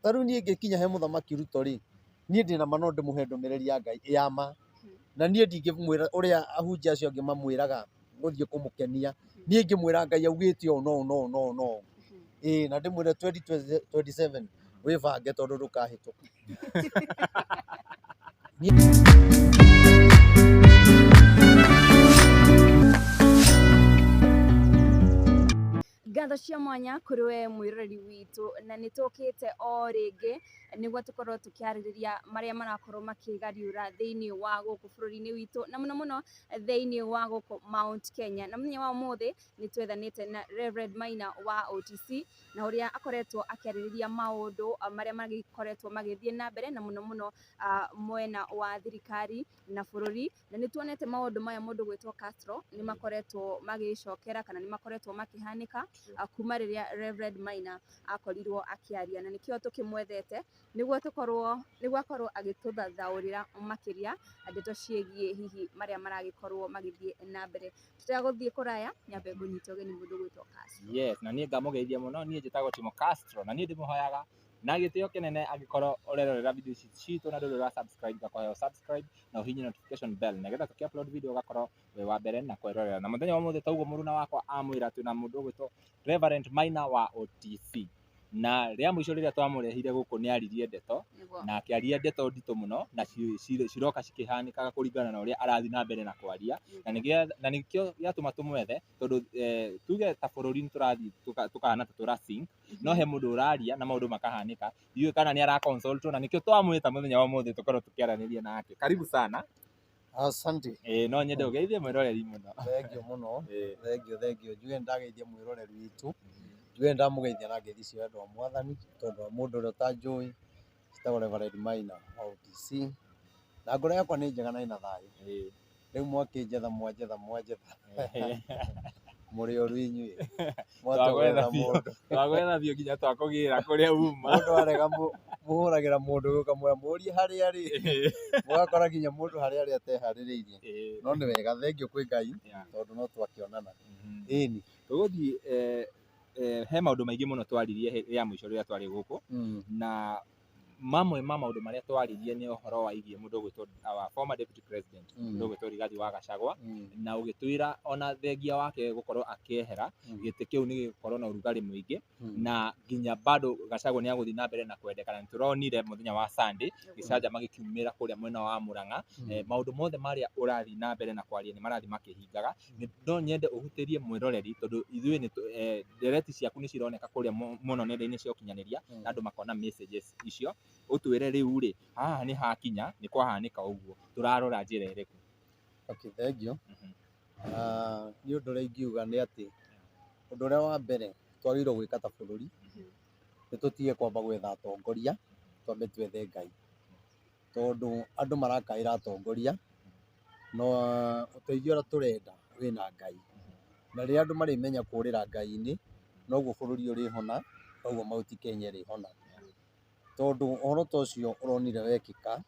taru nie ngikinya he muthamaki Ruto ri nie ndina mano ndimuhe ndumiriri ya Ngai yama na nie ndingimwira uria ahunjia acio angi mamwiraga guthie kumukenia nie ngimwira Ngai augite o no na ndimwire 2027 wibange tondu ndukahituka Ngatho cia mwanya kuri we mwiroreri witu na nitukite o ringi niguo tukorwo tukiaririria maria marakorwo makigariura thiini wa guku bururi-ini witu na muno thiini wa guku Mount Kenya na muthenya wa umuthi nitwethanite na Reverend Maina wa OTC na uria akoretwo akiaririria maundu maria magikoretwo magithie na mbere na muno mwena wa thirikari na bururi na nituonete maundu maya mundu gwitwo Castro ni makoretwo magicokera kana ni makoretwo makihanika kuma riria Reverend Maina akorirwo akiaria na nikio tukimwethete niguo akorwo agituthathaurira makiria ndeto ciegie hihi maria maragikorwo magithie na mbere tutaguthie kuraya nyambe ngunyita ugeni mundu gwitwo Castro. Yes, na nie ngamugeithia muno nie njitagwo Timo Castro na nie ndimuhoyaga na gitio kinene agikorwo urerorera video ici citu na ndurira subscribe gakoyo subscribe na uhinye notification bell nigetha tukiupload video gakorwo we wa mbere na kwerorera na muthenya wa muthi taugo muruna wakwa amwira twina mundu gwitwo Reverend Maina wa OTC na ria mwisho riria twamurehire guku ni aririe ndeto na akiaria ndeto nditu muno na ciroka cikihanikaga kuringana na uria arathi na mbere na kwaria na nikio giatuma tumwethe tondu tuge ta bururi turathi tukahana tura sync no he mundu uraria na maundu makahanika iwe kana ni ara consult na nikio twamwita muthenya wa muthi tukorwo tukiaraniria nake. Karibu sana. Asante. No nyende ugeithie mwiroreri muno. Thengio muno. Thengio njuge ndageithia mwiroreri witu njuge ndamugeithia na ngethi cio andu a mwathani tondu mundu uria utanjui citagwo Reverend Maina wa OTC na ngoro yakwa ni njega na ina thayu riu mwakinjetha mwanjetha muri oru inyui twagwetha bio nginya twakugira kuria uma mundu arega muhuragira mundu ukamwira murie haria ri mugakora nginya mundu haria ri atehaririirie no ni wega thengio kwi Ngai tondu no twakionana ini tuguthii he maundu maingi muno twaririe ria mwisho riria twari guku na mamwe ma maundu maria twaririe ni uhoro wa igie mundu gwitwo our former deputy president mundu gwitwo Rigathi wa Gachagua na ugitwira ona thengia wake gukorwo akiehera giti kiu ni gikorwo na urugari mwingi na nginya bado Gachagua ni aguthi na mbere na kwendekana nituronire muthenya wa Sunday gicanja magikiumira kuria mwena wa Murang'a maundu mothe maria urathi na mbere na kwaria ni marathi makihingaga no nyende uhutirie mwiroreri tondu ithui ni direct ciaku ni cironeka kuria muno nenda-ini cia ukinyaniria na andu makona messages icio utwire riu ri haha ni hakinya ni kwahanika uguo turarora njira iriku. Okay, thengio ni undu uria ingiuga ni ati undu uria wa mbere twagirwo gwika ta bururi ni tutige kwamba gwetha atongoria twambe twethe Ngai tondu andu marakaira atongoria no uteithio uria turenda wina Ngai na riria andu marimenya kurira Ngai-ini noguo bururi urihona noguo Mount Kenya irihona tondu uhoro ta ucio uronire wekika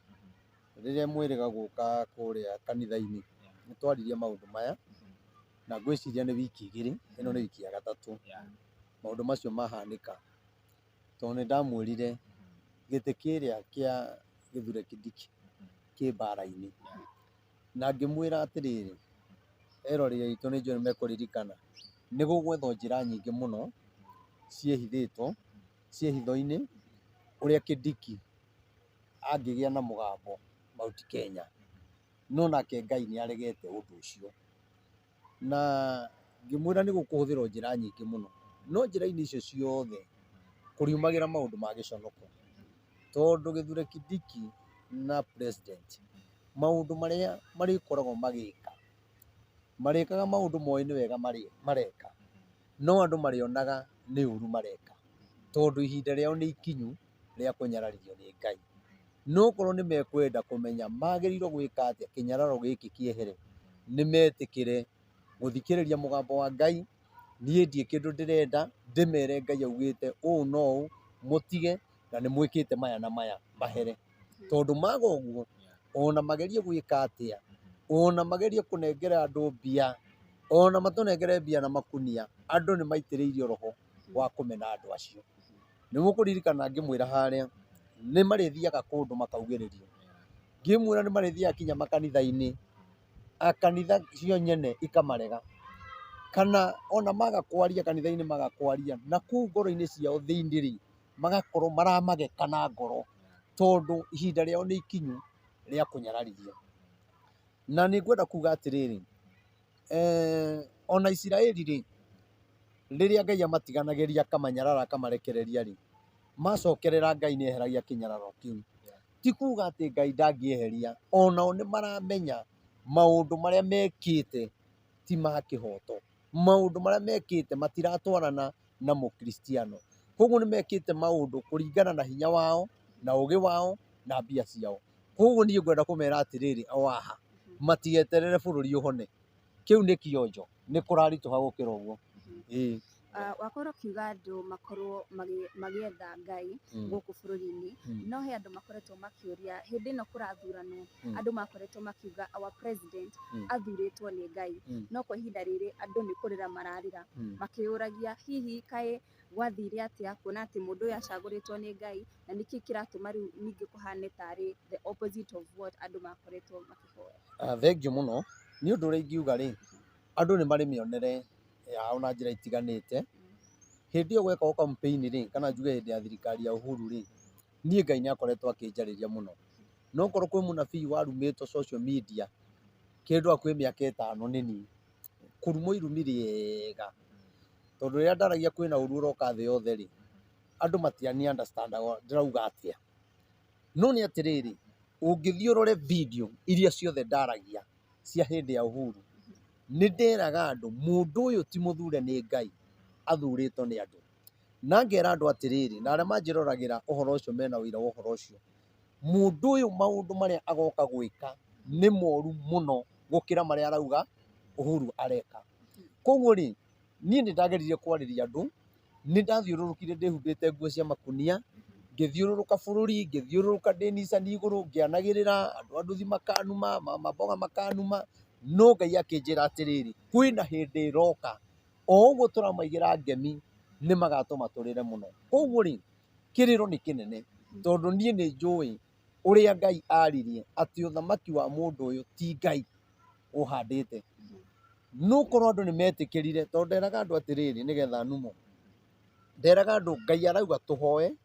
riria mwiriga guka kuria kanitha-ini ni twaririe maundu maya na ngwiciria ni wiki igiri ino ni wiki ya gatatu maundu macio mahanika tondu ni ndamwirire giti kiria kia Githure Kindiki ki bara-ini na ngimwira atiriri erorire itu ni njui mekuririkana ni gugwethwo njira nyingi muno ciehithitwo ciehitho-ini uria Kindiki angigia na mugambo Mount Kenya no nake Ngai ni aregete undu ucio na ngimwira ni gukuhuthirwo njira nyingi muno no njira-ini icio ciothe kuriumagira maundu ma giconoko tondu Githure Kindiki na president maundu maria marikoragwo marikaga maundu moe ni wega mareka no andu marionaga ni uru mareka tondu ihinda riao ni ikinyu ria kunyararirio ni Ngai no korwo ni mekwenda kumenya magirirwo gwika atia kinyararo giki kiehere ni metikire guthikiriria mugambo wa Ngai nie ndie kindu ndirenda ndimere Ngai augite uu no uu mutige na ni mwikite maya na maya mahere tondu maga uguo ona magerie gwika atia ona magerie kunengera andu mbia ona matunengere mbia na makunia andu ni maitiriirio roho wa kumena andu acio nĩ mũkũririkana ngĩmwĩra harĩa nĩ marĩthiaga kũndũ makaugĩrĩrio, ngĩmwĩra nĩ marĩthiaga kinya makanitha-inĩ, kanitha cio nyene ikamarega, kana ona maga kwaria kanitha-inĩ maga kwaria, na kũu ngoro-inĩ ciao thĩinĩ magakorwo maramageka na ngoro, tondũ ihinda rĩao nĩ ikinyu rĩa kũnyararithio. Na nĩ ngwenda kuga atĩrĩrĩ, ona Isiraeli rĩrĩa Ngai amatiganagĩria akamanyarara akamarekereria macokerera Ngai nĩ eheragia kĩnyararo kĩu. Ti kuga atĩ Ngai ndangĩeheria, onao nĩ maramenya maũndũ marĩa mekĩte ti ma kĩhoto, maũndũ marĩa mekĩte matiratwarana na mũkristiano, koguo nĩ mekĩte maũndũ kũringana na hinya wao na ũgĩ wao na mbia ciao. Koguo niĩ ngwenda kũmera atĩrĩrĩ, oaha matigeterere bũrũri ũhone, kĩu nĩ kĩonjo, nĩ kũraritũha gũkĩra ũguo. Wakorwo ũkiuga andũ makorwo magĩetha Ngai gũkũ bũrũri-inĩ, no he andũ makoretwo makĩũria hĩndĩ ĩno kũrathuranwo, andũ makoretwo makiuga our president athurĩtwo nĩ Ngai, no kwa ihinda rĩrĩ andũ nĩ kũrĩra mararĩra makĩũragia hihi kaĩ gwathire atĩa, kuona atĩ mũndũ ũyũ acagũrĩtwo nĩ Ngai, na nĩkĩ kĩratũma rĩu ningĩ kũhane tarĩ the opposite of what andũ makoretwo makĩhoya. Thengiũ mũno, nĩ ũndũ ũrĩa ingiuga andũ nĩ marĩ mĩonere yao na njĩra itiganĩte. Hĩndĩ ĩyo gwekagwo campaign kana njuge hĩndĩ ya thirikari ya Uhuru niĩ Ngai nĩ akoretwo akĩnjarĩria mũno, no korwo kwĩ mũnabii warumĩtwo social media kĩndũ hakuhĩ mĩaka 5 nĩ niĩ, kũrumwo irumi rĩega, tondũ rĩrĩa ndaragia kwĩna ũru ũroka thĩ yothe andũ matiani understand ndĩrauga atĩa. No nĩ atĩrĩrĩ, ũngĩthiĩ ũrore video iria ciothe ndaragia cia hĩndĩ ya Uhuru, nĩ nderaga andũ mũndũ ũyũ ti mũthure nĩ Ngai, athurĩtwo nĩ andũ. Na ngera andũ atĩrĩrĩ, na arĩa manjĩroragĩra ũhoro ũcio mena ũira wa ũhoro ũcio, mũndũ ũyũ maũndũ marĩa agoka gwĩka nĩ moru mũno gũkĩra marĩa arauga Uhuru areka. Koguo niĩ nĩ ndageririe kwarĩria andũ, nĩ ndathiũrũrũkire ndĩhumbĩte nguo cia makunia, ngĩthiũrũrũka bũrũri, ngĩthiũrũrũka ndĩ nicani igũrũ ngĩanagĩrĩra, andũ a nduthi makanuma, mamboga makanuma, no Ngai akĩnjĩra atĩrĩrĩ, kwĩna hĩndĩ ĩroka o ũguo tũramaigĩra ngemi nĩ magatũma tũrĩre mũno. Koguo kĩrĩro nĩ kĩnene, tondũ niĩ nĩ njũĩ ũrĩa Ngai aririe atĩ ũthamaki wa mũndũ ũyũ ti Ngai ũhandĩte. No korwo andũ nĩ metĩkĩrire, tondũ nderaga andũ atĩrĩrĩ nĩgetha numo, nderaga andũ Ngai arauga tũhoe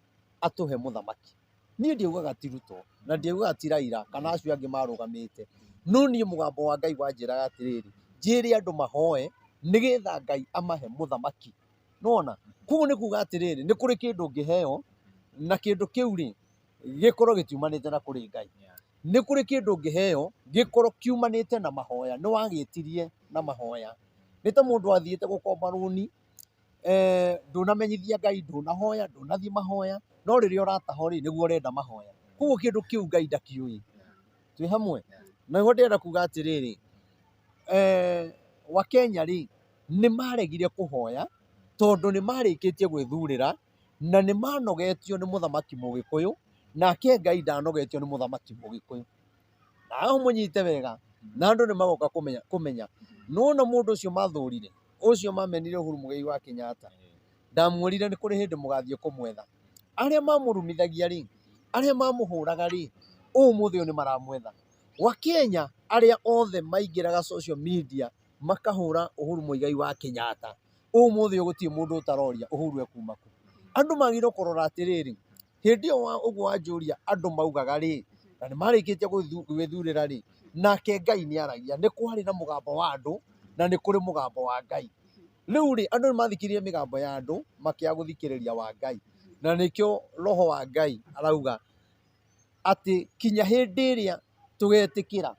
atũhe mũthamaki. Niĩ ndiaugaga ti Ruto na ndiaugaga ti Raila kana acio angĩ marũgamĩte, no niĩ mũgambo wa Ngai wanjĩraga atĩrĩrĩ, njĩre andũ mahoe nĩgetha Ngai amahe mũthamaki. Nĩwona, koguo nĩ kuga atĩrĩrĩ, nĩ kũrĩ kĩndũ ũngĩheo na kĩndũ kĩu gĩkorwo gĩtiumanĩte na kũrĩ Ngai. Nĩ kũrĩ kĩndũ ũngĩheo gĩkorwo kiumanĩte na mahoya, nĩ wagĩtirie na mahoya. Nĩ ta mũndũ athiĩte gũkomba rũni, ndũnamenyithia Ngai, ndũnahoya, ndũnathiĩ mahoya, no rĩrĩa ũrataha nĩguo ũrenda mahoya. Koguo kĩndũ kĩu Ngai ndakiũĩ. Twĩ hamwe? Na nĩguo ndĩrenda kuga atĩrĩrĩ, Wakenya nĩ maregire kũhoya tondũ nĩ marĩkĩtie gwĩthurĩra na nĩ manogetio nĩ mũthamaki Mũgĩkũyũ, nake Ngai ndanogetio nĩ mũthamaki Mũgĩkũyũ. Na aho mũnyite wega, na andũ nĩ magoka kũmenya, nona mũndũ ũcio mathũrire, ũcio mamenire Uhuru Mũigai wa Kenyatta, ndamuorire nĩ kũrĩ hĩndĩ mũgathiĩ kũmwetha. Arĩa mamũrumithagia arĩa mamũhũraga ũmũthĩ nĩ maramwetha. Wakenya arĩa othe maingĩraga social media makahũra Uhuru Mũigai wa Kenyatta, ũmũthĩ gũtirĩ mũndũ ũtaroria Uhuru ekuma kũ. Andũ magĩrĩirwo kũrora atĩrĩrĩ, hĩndĩ ĩyo ũguo wanjũria andũ maugaga na nĩ marĩkĩtie gwĩthurĩra nake Ngai nĩ aragia, nĩ kwarĩ na mũgambo wa andũ na nĩ kũrĩ mũgambo wa Ngai. Rĩu andũ nĩ mathikĩrĩria mĩgambo ya andũ makĩaga gũthikĩrĩria wa Ngai, na nĩkĩo roho wa Ngai arauga atĩ kinya hĩndĩ ĩrĩa tũgetĩkĩra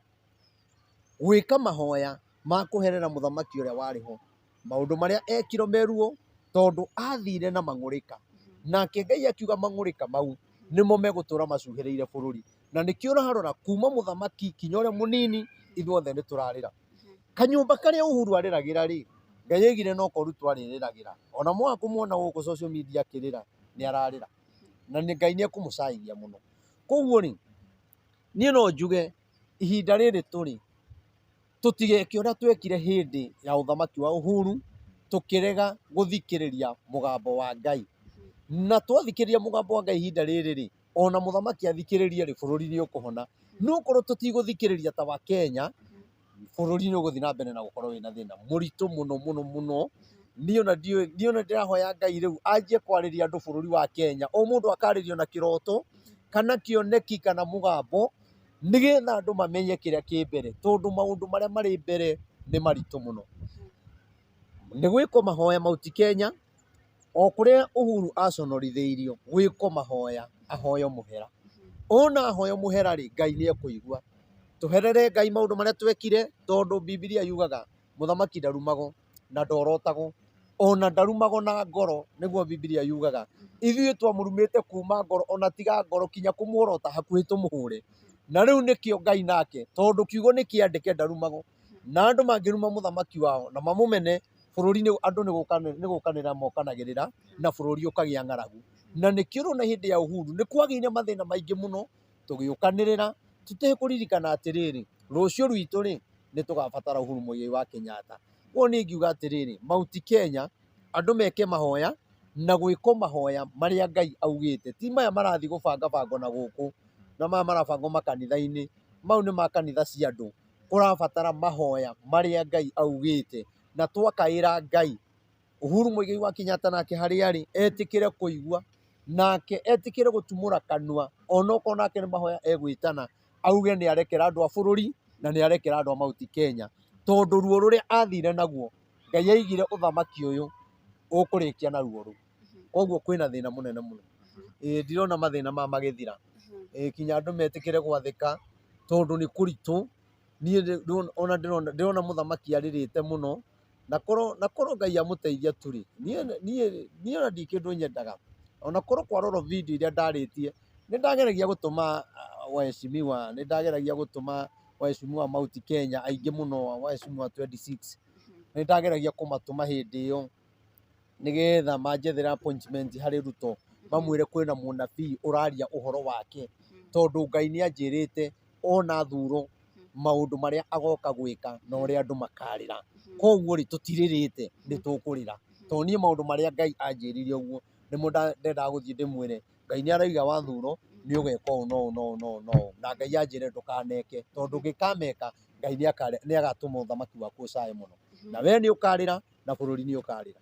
gwĩka mahoya ma kũherera mũthamaki ũrĩa warĩ ho, maũndũ marĩa ekirwo meruo tondũ athire na mang'ũrĩka, nake Ngai akiuga mang'ũrĩka mau nĩmo megũtũra macuhĩrĩire bũrũri, na nĩkĩo ũrarora kuma mũthamaki kinya ũrĩa mũnini ithuothe nĩ tũrarĩra. Kanyũmba karĩa Uhuru arĩragĩra Ngai aigire no ko Ruto arĩrĩragĩra. Ona mwaga kũmuona gũkũ social media akĩrĩra, nĩ ararĩra na Ngai nĩ ekũmũcahithia mũno. Koguo niĩ no njuge ihinda rĩrĩ tũtigeke ũrĩa twekire hĩndĩ ya ũthamaki wa Uhuru, tũkĩrega gũthikĩrĩria mũgambo wa Ngai. na twathikiria mugambo wa Ngai ihinda riri ri ona muthamaki athikiririe ri bururi ni ukuhona no korwo tutiguthikiria ta wa Kenya bururi ni uguthi na mbere na gukorwo wina thina muritu muno niona ndirahoya Ngai riu anjie kwariria andu bururi wa Kenya o mundu akaririo na kiroto kana kioneki kana mugambo nigetha andu mamenye kiria ki mbere tondu maundu maria mari mbere ni maritu muno ni gwiko mahoya Mount Kenya o kuria Uhuru aconorithiirio gwiko mahoya ahoyo muhera ona ahoyo muhera ri Ngai ni ekuigua tuherere Ngai maundu maria twekire tondu Biblia yugaga muthamaki ndarumago na ndorotago ona ndarumago na ngoro niguo Biblia yugaga ithuĩ twamurumĩte kuma ngoro ona tiga ngoro kinya kumuorota hakuhĩ tumuhure na rĩu nĩkĩo Ngai nake tondu kiugo nĩ kĩandĩke ndarumago na andu mangĩruma muthamaki wao na mamumene bururi ni andu ni gukanĩra mokanagĩrĩra na bururi ũkagĩa ng'aragu na nĩkĩo rĩu na hĩndĩ ya Uhuru nĩ kwagĩire mathĩna maingĩ mũno tũgĩũkanĩrĩra tutekũririkana atĩrĩrĩ rũciũ rwitũ rĩ nĩ tũgabatara Uhuru Muigai wa Kenyatta ũguo nĩ ngiuga atĩrĩrĩ Mount Kenya andu meke mahoya na gwĩko mahoya marĩa Ngai augĩte ti maya marathi gũbangabango na gũkũ na maya marabangwo makanitha-inĩ mau nĩ makanitha cia andũ kũrabatara mahoya marĩa Ngai augĩte na twakaĩra Ngai Uhuru Muigai wa Kenyatta nake harĩa arĩ etĩkĩre kũigua nake etĩkĩre gũtumũra kanua onokorwo nake nĩ mahoya egwĩtana auge nĩ arekera andũ a bũrũri na nĩ arekera andũ a Mount Kenya tondu ruo rũrĩa athire naguo Ngai aigire ũthamaki ũyũ ũkũrĩkia na ruo rũu koguo kwĩna thĩna mũnene mũno ndirona mathĩna maya magĩthira kinya andũ metĩkĩre gwathĩka tondu nĩ kũritũ niĩ ona ndĩrona mũthamaki arĩrĩte mũno na korwo Ngai amũteithia tu rĩ niĩ ona ndi kĩndũ nyendaga ona korwo kwarorwo video iria ndarĩtie nĩ ndageragia gũtũma waheshimiwa nĩ ndageragia gũtũma waheshimiwa Mount Kenya aingĩ mũno waheshimiwa 26 nĩ ndageragia kũmatũma hĩndĩ ĩyo nigetha manjethere appointment harĩ Ruto mamwĩre kwĩna mũnabii ũraria ũhoro wake tondu Ngai nĩ anjĩrĩte ona thuro maundu maria agoka gwĩka na ũrĩa andũ makarĩra koguo rĩ tũtirĩrĩte nĩ tũkũrĩra tondu niĩ maundu maria Ngai anjĩrire ũguo nĩmo ndendaga gũthiĩ ndĩmwĩre Ngai nĩ arauga wa thuro nĩ ũgeka ũũ no na Ngai anjĩre ndũkaneke tondu ũngĩkameka Ngai nĩ agatũma ũthamaki waku ũcae mũno na we nĩ ũkarĩra na bũrũri nĩ ũkarĩra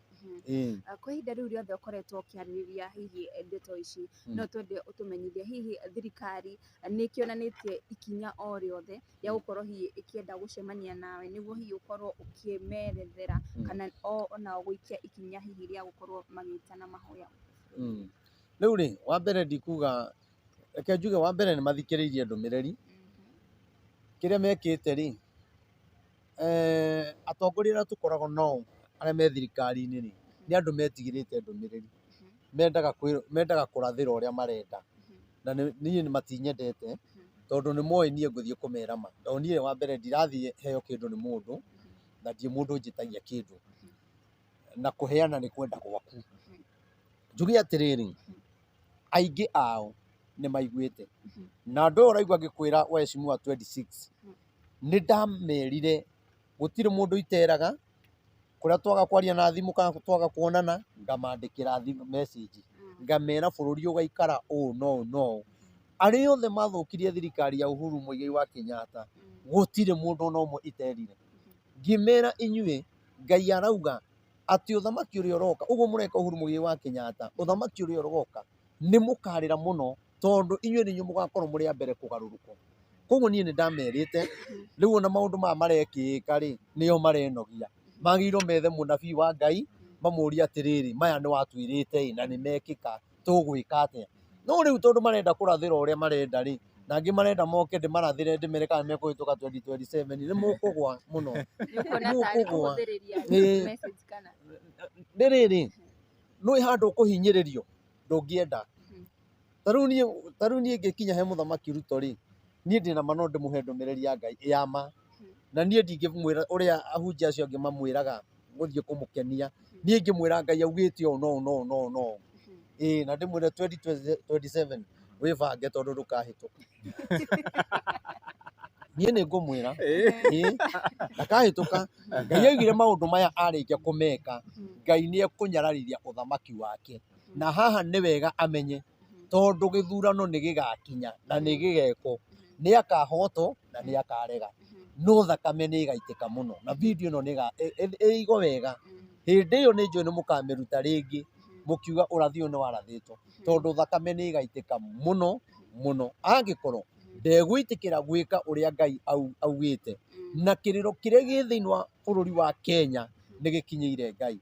kwa ihinda rĩu rĩothe ũkoretwo ũkĩarĩrĩria hihi ndeto ici no twende ũtũmenyithie hihi thirikari nĩ kĩonanĩtie ikinya o rĩothe rĩa gũkorwo hihi ĩkĩenda gũcemania nawe nĩguo hihi ũkorwo ũkĩmerethera kana ona gũikia ikinya hihi rĩa gũkorwo magĩtana mahoya rĩu rĩ wa mbere ndikuga reke njuge wa mbere nĩ mathikĩrĩirie ndũmĩrĩri kĩrĩa mekĩte rĩ atongoria arĩa tũkoragwo nao arĩa me thirikari-inĩ rĩ nĩ andũ metigĩrĩte ndũmĩrĩri mendaga kũrathĩra ũrĩa marenda na niĩ matinyendete tondu nĩ moĩ niĩ ngũthiĩ kũmera ma tondu niĩ wa mbere ndirathiĩ heo kĩndũ nĩ mũndũ na ndirĩ mũndũ njĩtagia kĩndũ na kũheana nĩ kwenda gwaku njuge atĩrĩrĩ aingĩ ao nĩ maiguĩte na andũ ũraigua ngĩkwĩra waheshimiwa 26 nĩ ndamerire gũtirĩ mũndũ iteraga kũrĩa twaga kwaria na thimũ kana twaga kuonana ngamandĩkĩra message ngamera bũrũri ũgaikara ũũ no arĩa othe mathũkirie thirikari ya Uhuru Muigai wa Kenyatta gũtirĩ mũndũ ona ũmwe iterire ngĩmera inyuĩ Ngai arauga atĩ ũthamaki ũrĩa ũroka ũguo mũreka Uhuru Muigai wa Kenyatta ũthamaki ũrĩa ũroka nĩ mũkarĩra mũno tondu inyuĩ nĩ inyuĩ mũgakorwo mũrĩ a mbere kũgarũrũka koguo niĩ nĩ ndamerĩte rĩu ona maũndũ maya marekĩka rĩ nĩo marenogia magĩrĩirwo methe mũnabii wa Ngai mamũrie atĩrĩrĩ maya nĩ watwĩrĩte na nĩ mekĩka tũgwĩka atĩa no rĩu tondu marenda kũrathĩra ũrĩa marenda rĩ na angĩ marenda moke ndĩmarathĩre ndĩmere kana mekũhĩtũka 2027 nĩ mũkũgwa mũno rĩrĩ nĩ handũ ũkũhinyĩrĩrio ndũngĩenda tarĩu niĩ ngĩkinya he mũthamaki Ruto rĩ niĩ ndĩna ma no ndĩmũhe ndũmĩrĩri ya Ngai ya ma na niĩ ndingĩmwĩra ũrĩa ahunjia acio angĩ mamwĩraga gũthiĩ kũmũkenia niĩ ngĩmwĩra Ngai augĩte ũũ no na ndĩmwĩre 2027 wĩbange tondu ndũkahĩtũka niĩ nĩ ngũmwĩra ndakahĩtũka Ngai augire maũndũ maya arĩkia kũmeka Ngai nĩ ekũnyararithia ũthamaki wake na haha nĩ wega amenye tondũ gĩthurano nĩ gĩgakinya na nĩ gĩgekwo, nĩ akahotwo na nĩ akarega, no thakame nĩ ĩgaitĩka mũno na video ĩno nĩ ĩigwo wega. Hĩndĩ ĩyo nĩ njũĩ nĩ mũkamĩruta rĩngĩ mũkiuga ũrathi ũyũ nĩ warathĩtwo, tondũ thakame nĩ ĩgaitĩka mũno mũno angĩkorwo ndegwĩtĩkĩra gwĩka ũrĩa Ngai augĩte, na kĩrĩro kĩrĩa gĩ thĩinĩ wa bũrũri wa Kenya nĩ gĩkinyĩire Ngai.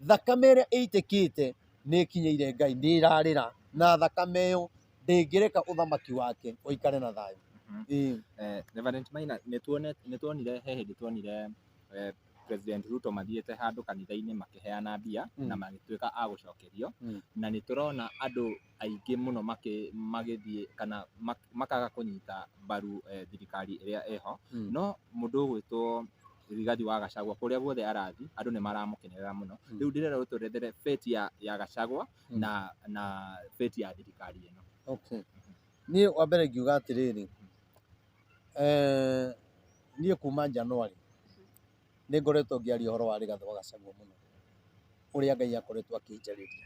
Thakame ĩrĩa ĩitĩkĩte nĩ ĩkinyĩire Ngai, nĩ ĩrarĩra, na thakame ĩyo ndĩngĩreka ũthamaki wake ũikare na thayũ. Reverend Maina, nĩ tuonire he hĩndĩ tuonire President Ruto mathiĩte handũ kanitha-inĩ makĩheana mbia na magĩtuĩka a gũcokerio, na nĩ tũrona andũ aingĩ mũno magĩthiĩ kana makaga kũnyita mbaru thirikari ĩrĩa ĩho, no mũndũ ũgwĩtwo Rigathi wa Gachagua kũrĩa guothe arathi andũ nĩ maramũkenerera mũno. Rĩu ndĩrenda ũtũrethere fate ya Gachagua na fate ya thirikari ĩno. Okay, niĩ wa mbere ngiuga atĩrĩrĩ, niĩ kuma January nĩ ngoretwo ngĩaria ũhoro wa Rigathi wa Gachagua mũno, ũrĩa Ngai akoretwo akĩnjarĩria,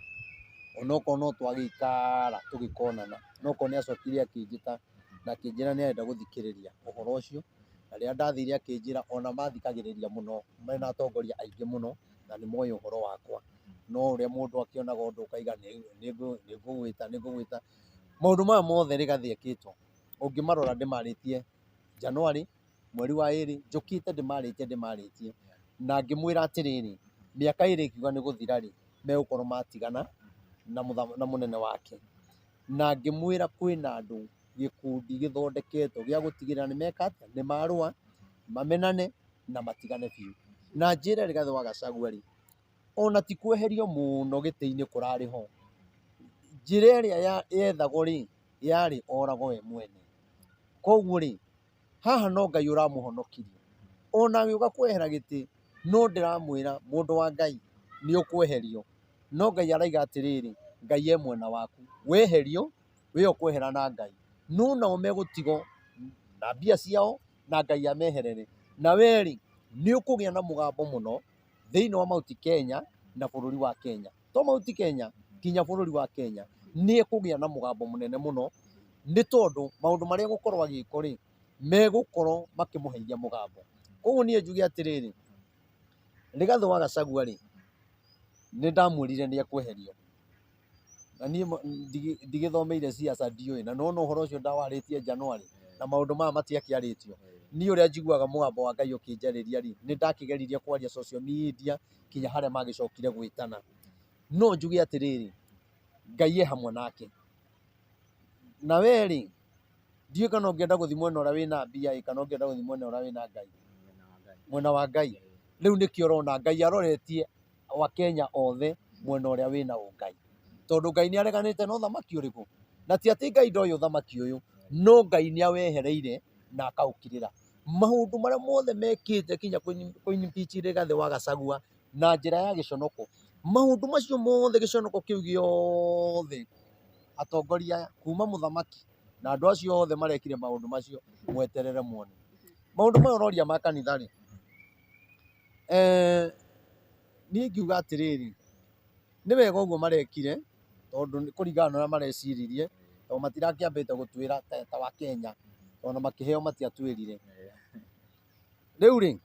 onokorwo no twagĩikara tũgĩkonana, nokorwo nĩ acokire akĩnjĩta na akĩnjĩra nĩ arenda gũthikĩrĩria ũhoro ũcio, na rĩrĩa ndathire akĩnjĩra ona mathikagĩrĩria mũno, mena atongoria aingĩ mũno na nĩ moĩ ũhoro wakwa, no ũrĩa mũndũ akĩonaga ũndũ ũkaiga nĩngũgwĩta. Maũndũ maya mothe Rigathi ekĩtwo ũngĩmarora ndĩmarĩtie January mweri wa 2 njũkĩte ndĩmarĩtie na ngĩmwĩra atĩrĩrĩ, mĩaka 2 ikiuga nĩ gũthira-rĩ megũkorwo matigana na mũnene wake, na ngĩmwĩra kwĩna andũ gĩkundi gĩthondeketwo gĩa gũtigĩrĩra nĩ meka atĩa, nĩ marũa mamenane na matigane biũ, na njĩre Rigathi wa Gachagua-rĩ, ona ti kweherio mũno gĩtĩ-inĩ kũrarĩ ho, njĩra ĩrĩa yethagwo-rĩ yarĩ oragwo we mwene. Koguo-rĩ haha no Ngai ũramũhonokirie, ona agĩũka kwehera gĩtĩ no ndĩramwĩra mũndũ wa Ngai nĩ ũkweherio, no Ngai arauga atĩrĩrĩ, Ngai e mwena waku, weherio we ũkwehera na Ngai, no nao megũtigwo na mbia ciao na Ngai ameherere, na we-rĩ nĩ ũkũgĩa na mũgambo mũno thĩinĩ wa Mount Kenya na bũrũri wa Kenya, to Mount Kenya kinya bũrũri wa Kenya nĩ ekũgĩa na mũgambo mũnene mũno, nĩ tondũ maũndũ marĩa egũkorwo agĩkwo-rĩ megũkorwo makĩmũheithia mũgambo. Koguo niĩ njuge atĩrĩrĩ, Rigathi wa Gachagua-rĩ nĩ ndamwĩrire nĩ ekweherio, na niĩ ndigĩthomeire ciaca ndiũĩ, na nona ũhoro ũcio ndawarĩtie January na maũndũ maya matiakĩarĩtio. Niĩ ũrĩa njiguaga mũgambo wa Ngai ũkĩnjarĩria-rĩ, nĩ ndakĩgeririe kwaria social media kinya harĩa magĩcokire gwĩtana, no njuge atĩrĩrĩ, Ngai e hamwe nake, na we-rĩ ndiũĩ kana ũngĩenda gũthiĩ mwena ũrĩa wĩna mbia kana ũngĩenda gũthiĩ mwena ũrĩa wĩna Ngai, mwena wa Ngai. Rĩu nĩkĩo ũrona Ngai aroretie Wakenya othe mwena ũrĩa wĩna ũngai, tondũ Ngai nĩ areganĩte na ũthamaki ũrĩkũ, na ti atĩ Ngai ndoĩ ũthamaki ũyũ, no Ngai nĩ awehereire na akaũkirĩra. Maũndũ marĩa mothe mekĩte kinya kũ-impeach Rigathi wa Gachagua na njĩra ya gĩconoko, maũndũ macio mothe gĩconoko kĩu gĩothe atongoria kuma mũthamaki na andũ acio othe marekire maũndũ macio mweterere muone. Maũndũ maya ũroria ma kanitha-rĩ, niĩ ngiuga atĩrĩrĩ, nĩ wega ũguo marekire tondũ kũringana na ũrĩa mareciririe, tondũ matirakĩambĩte gũtwĩra ta wa Kenya, ona makĩheo matiatwĩrire. Rĩu-rĩ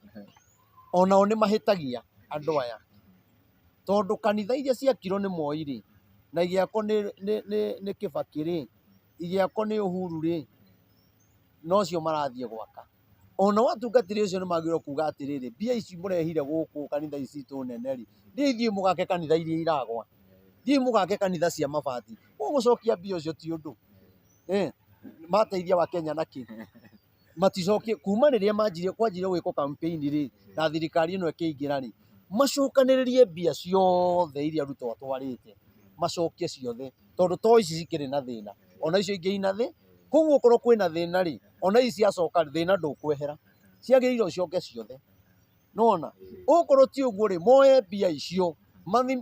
onao nĩ mahĩtagia andũ aya, tondũ kanitha iria ciakirwo nĩ Moi-rĩ na igĩakwo nĩ Kibaki-rĩ, igĩakwo nĩ Uhuru-rĩ, nocio marathiĩ gwaka. Ona watungatĩri ũcio nĩ magĩrĩirwo kuga atĩrĩrĩ, mbia ici mũrehire gũkũ kanitha ici citũ nene-rĩ, thiĩ mũgake kanitha iria iragwa, thiĩ mũgake kanitha cia mabati, mũgũcokia mbia ũcio ti ũndũ. Mateithia Wakenya na kĩ? Maticokie kuma rĩrĩa kwanjirie gwĩkwo campaign-rĩ na thirikari ĩno ĩkĩingĩra-rĩ, macokanĩrĩrie mbia ciothe iria Ruto atwarĩte, macokie ciothe, tondũ to ici cikĩrĩ na thĩna, ona icio ingĩ ina thĩ. Koguo okorwo kwĩna thĩna-rĩ, ona ici ciacoka thĩna ndũkwehera, ciagĩrĩirwo ciũke ciothe. Nĩwona, okorwo ti ũguo-rĩ, moe mbia icio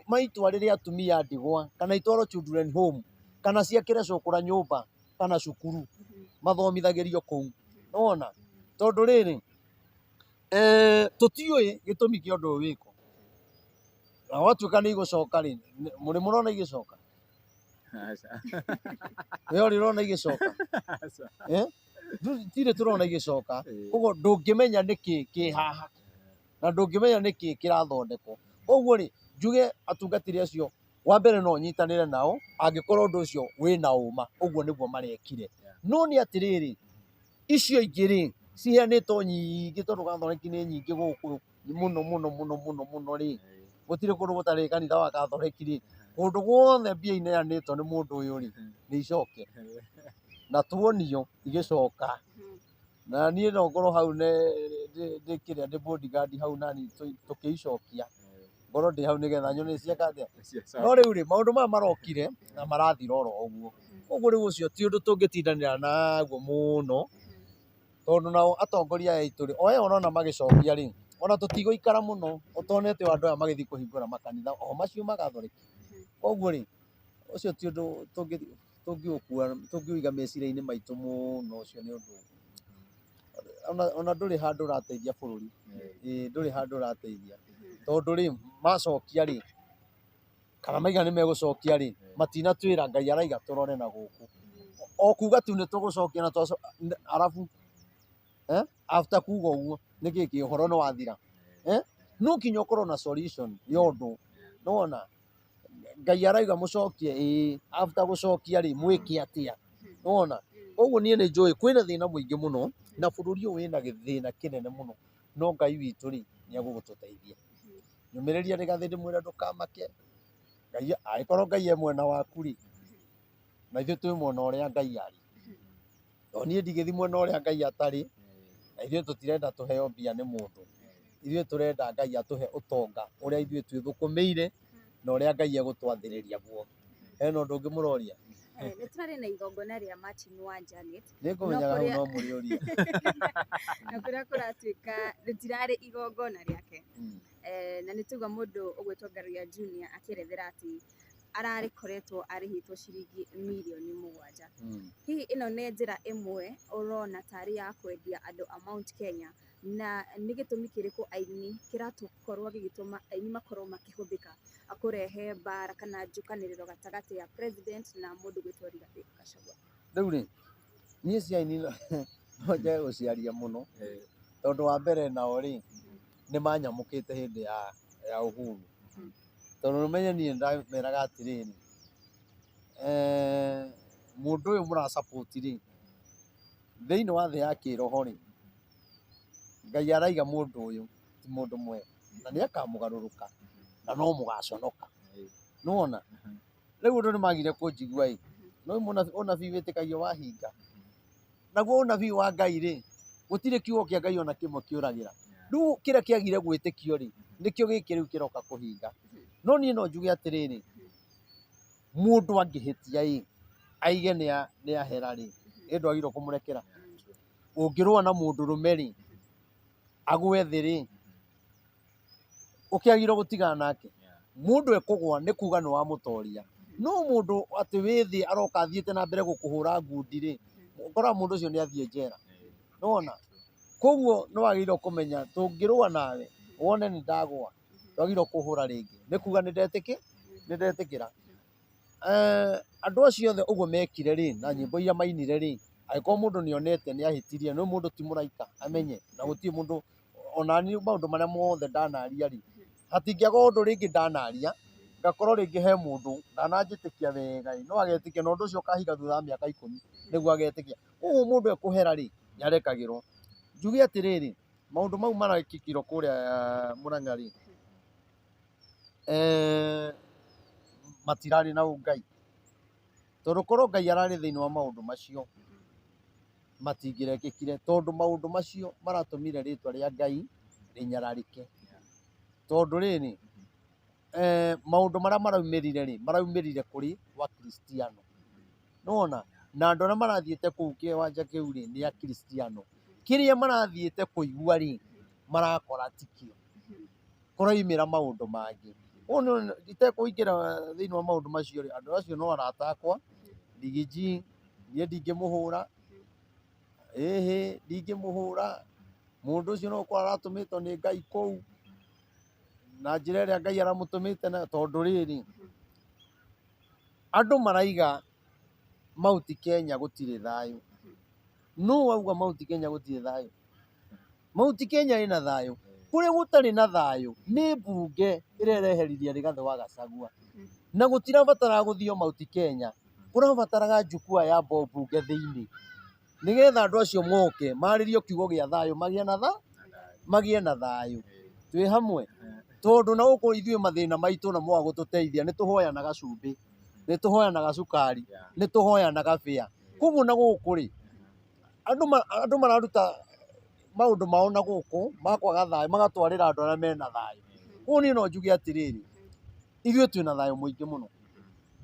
maitwarĩre atumia ndigwa kana itwarwo children home kana ciakĩre cũkũra nyũmba kana cukuru mathomithagĩrio kũu. Nĩwona, tondũ rĩrĩ tũtiũĩ gĩtũmi kĩa ũndũ ũyũ wĩkwo, na gwatuĩka nĩ igũcoka-rĩ, mũrĩ mũrona igĩcoka, we ũrona igĩcoka tire tũrona igĩcoka koguo ndũngĩmenya nĩkĩ kĩ haha na ndũngĩmenya nĩkĩ kĩrathondekwo koguo rĩ njuge atungatĩri acio wa mbere no nyitanĩre nao angĩkorwo ũndũ ũcio wĩna ũma ũguo nĩguo marekire no nĩ atĩrĩrĩ icio ingĩ rĩ ciheanĩtwo nyingĩ tondũ Gathoreki nĩ nyingĩ gũkũ mũno rĩ gũtirĩ kũndũ gũtarĩ kanitha wa Gathoreki rĩ kũndũ guothe mbia ineanĩtwo nĩ mũndũ ũyũ rĩ nĩ icoke na tuonio igĩcoka na niĩ no ngorwo hau ndĩkĩrĩa ndĩ bodyguard hau nani tũkĩicokia ngorwo ndĩ hau nĩgetha nyone cieka atĩa no rĩu rĩ maũndũ maya marokire na marathira oro ũguo ũguo rĩu ũcio ti ũndũ tũngĩtindanĩra naguo mũno tondũ nao atongoria aitũ rĩ o aya ũrona magĩcokia rĩ ona tũtigũikara mũno ũtonete andũ aya magĩthiĩ kũhingũra makanitha o macio Gathoreki koguo rĩ ũcio ti ũndũ tũngĩũiga meciria-inĩ maitũ mũno ũcio nĩ ũndũ ona ndũrĩ handũ ũrateithia bũrũri ndũrĩ handũ ũrateithia tondũ rĩ macokia rĩ kana maiga nĩ megũcokia rĩ matinatwĩra Ngai araiga tũrore na gũkũ o kuga tu nĩ tũgũcokia na arabu after kuga ũguo nĩkĩ kĩ ũhoro nĩ wathira no kinya ũkorwo na solution ya ũndũ nĩwona Ngai araiga mũcokie after gũcokia rĩ mwĩke atĩa nĩwona ũguo niĩ nĩ njũĩ kwĩna thĩna mũingĩ mũno na bũrũri ũyũ wĩna gĩthĩna kĩnene mũno no Ngai witũ rĩ nĩ egũgũtũteithia nyũmĩrĩria Rigathĩ ndĩmwĩre ndũkamake Ngai angĩkorwo Ngai e mwena waku rĩ na ithuĩ twĩ mwena ũrĩa Ngai arĩ no niĩ ndigĩthiĩ mwena ũrĩa Ngai atarĩ na ithuĩ tũtirenda tũheo mbia nĩ mũndũ ithuĩ tũrenda Ngai atũhe ũtonga ũrĩa ithuĩ twĩthũkũmĩire na ũrĩa Ngai egũtwathĩrĩria guo hena ũndũ ũngĩ mũroria nĩ tũrarĩ na igongona rĩa Martin wa Janet nĩ ngũmenyaga hau no mũrĩũria na kũrĩa kũratuĩka rĩtirarĩ igongona rĩake na nĩ tuga mũndũ ũgwĩtwo Ngaruya Junior akĩerethera atĩ ararĩkoretwo arĩhĩtwo ciringi mirioni 7 hihi ĩno nĩ njĩra ĩmwe ũrona tarĩ ya kwendia andũ a Mount Kenya na nĩ gĩtũmi kĩrĩkũ aini kĩratũkorwo gĩgĩtũma aini makorwo makĩhũthĩka kũrehe mbara kana njũkanĩrĩro gatagatĩ ya president na mũndũ gwĩtwo Rigathĩ Gachagua rĩu rĩ niĩ cia aini no njage gũciaria mũno tondũ wa mbere nao rĩ nĩ manyamũkĩte hĩndĩ ya ũhuru tondũ nĩmenye niĩ ndameraga atĩrĩrĩ mũndũ ũyũ mũra support rĩ thĩinĩ wa thĩ ya kĩroho rĩ Ngai araiga mũndũ ũyũ ti mũndũ mwega na nĩ akamũgarũrũka na no mũgaconoka nĩwona rĩu ũndũ nĩ magire kũnjigua no ũnabii wĩtĩkagio wahinga naguo ũnabii wa Ngai rĩ gũtirĩ kiugo kĩa Ngai ona kĩmwe kĩũragĩra rĩu kĩrĩa kĩagire gwĩtĩkio rĩ nĩkĩo gĩkĩ rĩu kĩroka kũhinga no niĩ no njuge atĩrĩrĩ mũndũ angĩhĩtia aige nĩ ahera rĩ ndwagĩrĩirwo kũmũrekera ũngĩrũa na mũndũrũme rĩ agwe thĩ rĩ ũkĩagĩrĩirwo gũtigana nake mũndũ ekũgwa nĩ kuga nĩ wamũtoria no mũndũ atĩ wĩ thĩ aroka athiĩte na mbere gũkũhũra ngundi rĩ ũkoraga mũndũ ũcio nĩ athiĩ njera nĩwona koguo nĩ wagĩrĩirwo kũmenya tũngĩrũa nawe wone nĩ ndagwa ndwagĩrĩirwo kũhũra rĩngĩ nĩ kuga nĩ ndetĩkĩra andũ acio othe ũguo mekire rĩ na nyĩmbo iria mainire rĩ angĩkorwo mũndũ nĩ onete nĩ ahĩtirie nĩ mũndũ ti mũraika amenye na gũtirĩ mũndũ ona niĩ maũndũ marĩa mothe ndanaria rĩ hatingĩaga ũndũ rĩngĩ ndanaria ngakorwo rĩngĩ he mũndũ ndananjĩtĩkia wega no agetĩkia na ũndũ ũcio ũkahinga thutha wa mĩaka 10 nĩguo agetĩkia ũguo mũndũ ekũhera rĩ nĩ arekagĩrwo njuge atĩrĩrĩ maũndũ mau marekĩkĩrwo kũrĩa Mũrang'a rĩ matirarĩ na Ngai tondũ korwo Ngai ararĩ thĩinĩ wa maũndũ macio matingĩrekĩkire tondũ maũndũ macio maratũmire rĩtwa rĩa Ngai rĩnyararĩke tondũ rĩrĩ maũndũ marĩa maraumĩrire kũrĩ Wakristiano nĩwona na andũ arĩa marathiĩte kũu kĩwanja kĩu rĩ nĩ Akristiano kĩrĩa marathiĩte kũigua rĩ marakora tikio kũraimĩra maũndũ mangĩ ũguo itekũingĩra thĩinĩ wa maũndũ macio rĩ andũ acio no arata akwa Rigiji niĩ ndingĩmũhũra ndingĩmũhũra mũndũ ũcio no gũkorwo aratũmĩtwo nĩ Ngai kũu na njĩra ĩrĩa Ngai aramũtũmĩte na tondũ rĩrĩ Andu maraiga Mount Kenya gutire thayu. No wauga Mount Kenya gutire thayu. Mount Kenya ina thayu. Kuria gutari na thayu ni mbunge irereheririe Rigathi wa Gachagua. Na gutirabatara guthio Mount Kenya. Kurabataraga njukua ya mbunge thiini. Nigetha andu acio moke maririo kiugo gia thayu magie na thayu. Twi hamwe tondu na guku ithuĩ mathĩna maitũ na mwaga gũtũteithia nĩ tũhoyanaga cumbĩ, nĩ tũhoyanaga cukari, nĩ tũhoyanaga bĩa. Koguo na gũkũ rĩ andũ mararuta maũndũ mao na gũkũ makwaga thayũ magatwarĩra andũ arĩa mena thayũ. Koguo niĩ no njuge atĩrĩrĩ, ithuĩ twĩna thayũ mũingĩ mũno,